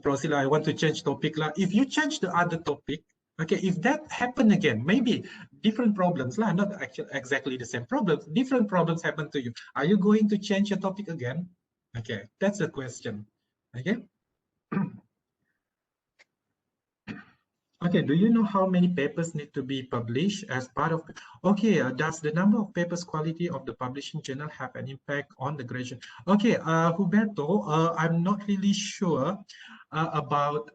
proceed, I want to change topic. If you change the other topic, okay, if that happen again, maybe different problems, not actually exactly the same problems, different problems happen to you. Are you going to change your topic again? Okay, that's the question. Okay. Okay, do you know how many papers need to be published as part of? Okay, does the number of papers quality of the publishing journal have an impact on the gradation? Okay, Huberto, I'm not really sure about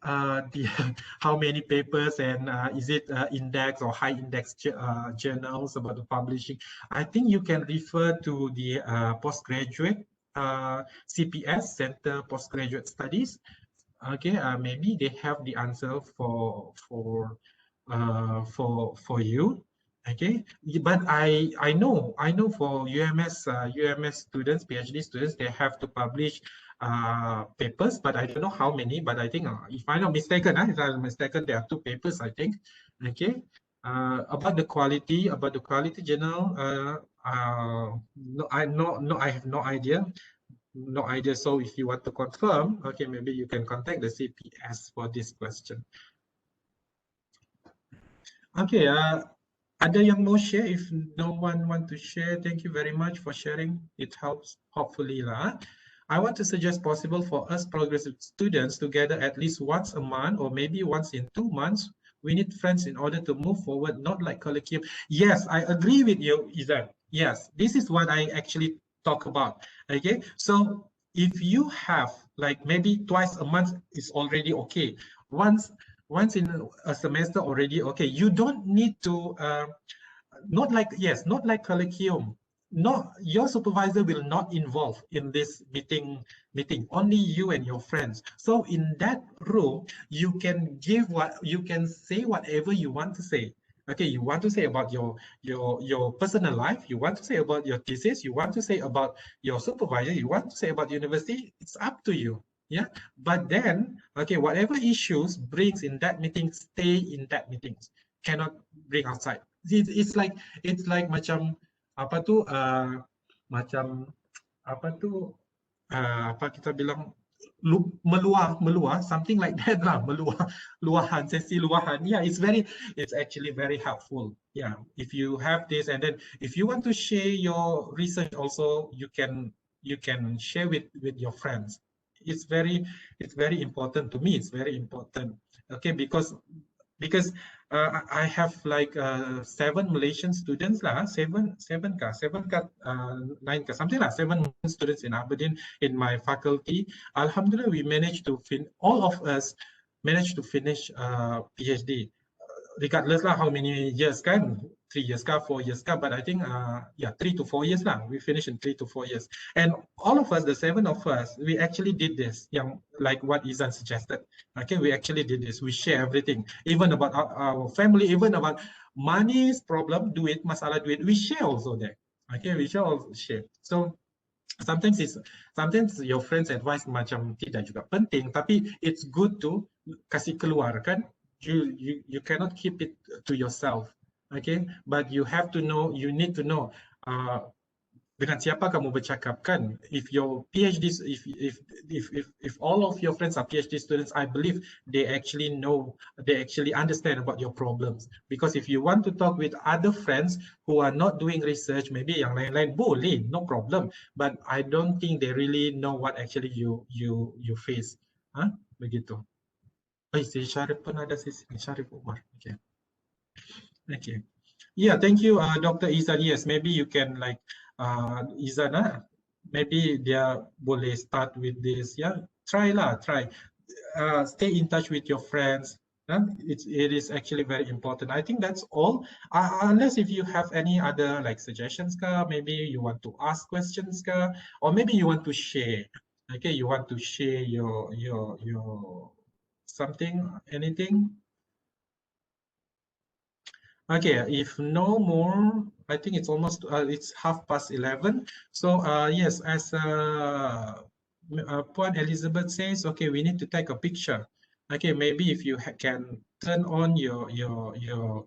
the how many papers and is it index or high index journals about the publishing. I think you can refer to the postgraduate CPS Center Postgraduate Studies. Okay, maybe they have the answer for you. Okay, but I know for UMS students, PhD students, they have to publish papers, but I don't know how many. But I think if I'm not mistaken, there are 2 papers, I think. Okay, about the quality journal, no, I have no idea. So if you want to confirm, okay, maybe you can contact the CPS for this question. Okay, ada yang mau share? If no one want to share, thank you very much for sharing. It helps, hopefully lah. I want to suggest possible for us progressive students to gather at least once a month or maybe once in 2 months. We need friends in order to move forward, not like colloquium. Yes, I agree with you, Izan. Yes, this is what I actually talk about. Okay, so if you have like maybe twice a month is already okay. Once in a semester already okay. You don't need to not like colloquium. No, your supervisor will not involve in this meeting. Only you and your friends. So in that room, you can say whatever you want to say. Okay, you want to say about your personal life, you want to say about your thesis, you want to say about your supervisor, you want to say about university, it's up to you. Yeah, but then, okay, whatever issues brings in that meeting, stay in that meeting. Cannot bring outside. It's like macam apa tu apa kita bilang meluah something like that lah, luahan, sesi luahan. Yeah, it's actually very helpful. Yeah, if you have this, and then if you want to share your research also, you can share with your friends. It's very important to me. It's very important. Okay, because I have like 7 Malaysian students lah, 9 something like 7 students in Aberdeen in my faculty. Alhamdulillah, we managed to all of us managed to finish PhD. Regardless lah how many years kan, 3 years ka, 4 years ka, but I think yeah, 3 to 4 years lah. We finished in 3 to 4 years. And all of us, the 7 of us, we actually did this, yang like what Izan suggested. Okay, we actually did this. We share everything, even about our family, even about money's problem, duit, masalah duit, we share also there. Okay, we share. So sometimes your friends advice macam tidak juga penting, tapi it's good to kasih keluar kan. You cannot keep it to yourself, okay? But you have to know, you need to know dengan siapa kamu bercakap kan. If your PhDs, if all of your friends are PhD students, I believe they actually know, they actually understand about your problems. Because if you want to talk with other friends who are not doing research, maybe yang lain-lain boleh, no problem. But I don't think they really know what actually you face. Begitu. Si Syarif pun ada sisi Syarif Umar. Okay. Okay. Yeah, thank you, Dr. Izan. Yes, maybe you can like Izan, maybe dia boleh start with this. Yeah, try. Stay in touch with your friends. It is actually very important. I think that's all. Unless if you have any other like suggestions, maybe you want to ask questions, or maybe you want to share. Okay, you want to share your something, anything. Okay, if no more, I think it's almost it's 11:30. So yes, as Puan Elizabeth says, okay, we need to take a picture. Okay, maybe if you can turn on your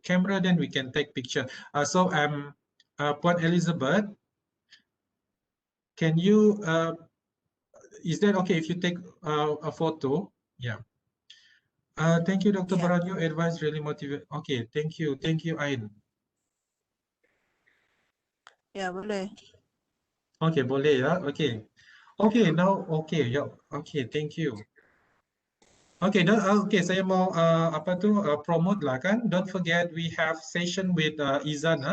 camera, then we can take picture. So Puan Elizabeth, can you is that okay if you take a photo? Yeah. Thank you, Dr. Borhan. Your advice really motivate. Okay, thank you, Ain. Ya, boleh. Okay, boleh ya. Okay. Okay, now okay. Yeah. Okay, thank you. Okay, okay, saya mau apa tu promote lah kan. Don't forget we have session with Izan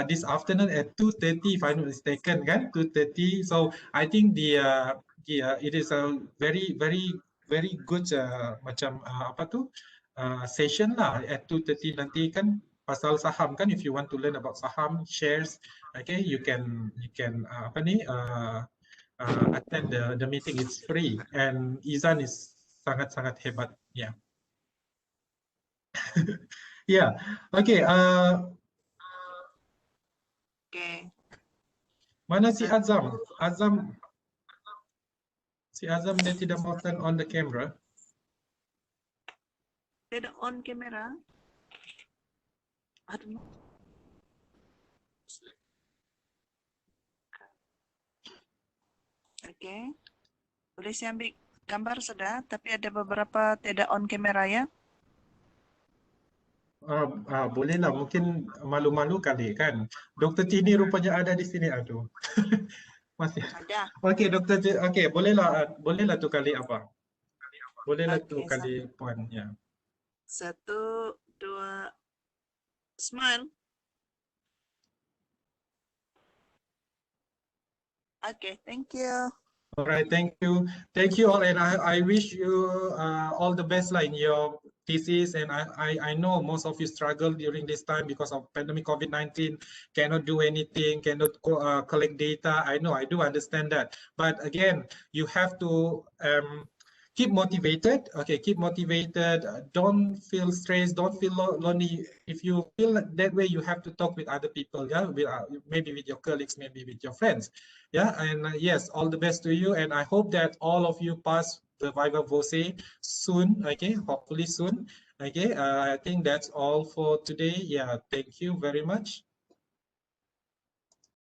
this afternoon at 2:30 if I'm not mistaken kan, 2:30. So I think it is a very good macam apa tu session lah at 2:30 nanti kan, pasal saham kan. If you want to learn about saham shares, okay, you can apa ni attend the meeting. It's free and Izan is sangat hebat. Yeah. Yeah. Okay. Okay. Mana si Azam? Si Azam dia tidak mau turn on the camera. Tidak on kamera. Aduh. Okay. Boleh saya ambil gambar sudah, tapi ada beberapa tidak on kamera ya. Boleh lah, mungkin malu-malu kali kan. Dr. Tini rupanya ada di sini. Aduh. Masih. Ada. Okay, Dr. Tini. Okay, bolehlah tu kali apa? Bolehlah tu kali puan ya. 1, 2, smile. Okay, thank you. All right, thank you all, and I wish you all the best in your thesis. And I know most of you struggle during this time because of pandemic COVID-19, cannot do anything, cannot collect data. I know, I do understand that, but again, you have to keep motivated. Okay, keep motivated. Don't feel stressed, don't feel lonely. If you feel that way, you have to talk with other people, yeah, maybe with your colleagues, maybe with your friends. Yeah, and yes, all the best to you, and I hope that all of you pass the Viva Voce soon. Okay, hopefully soon. Okay, I think that's all for today. Yeah, thank you very much.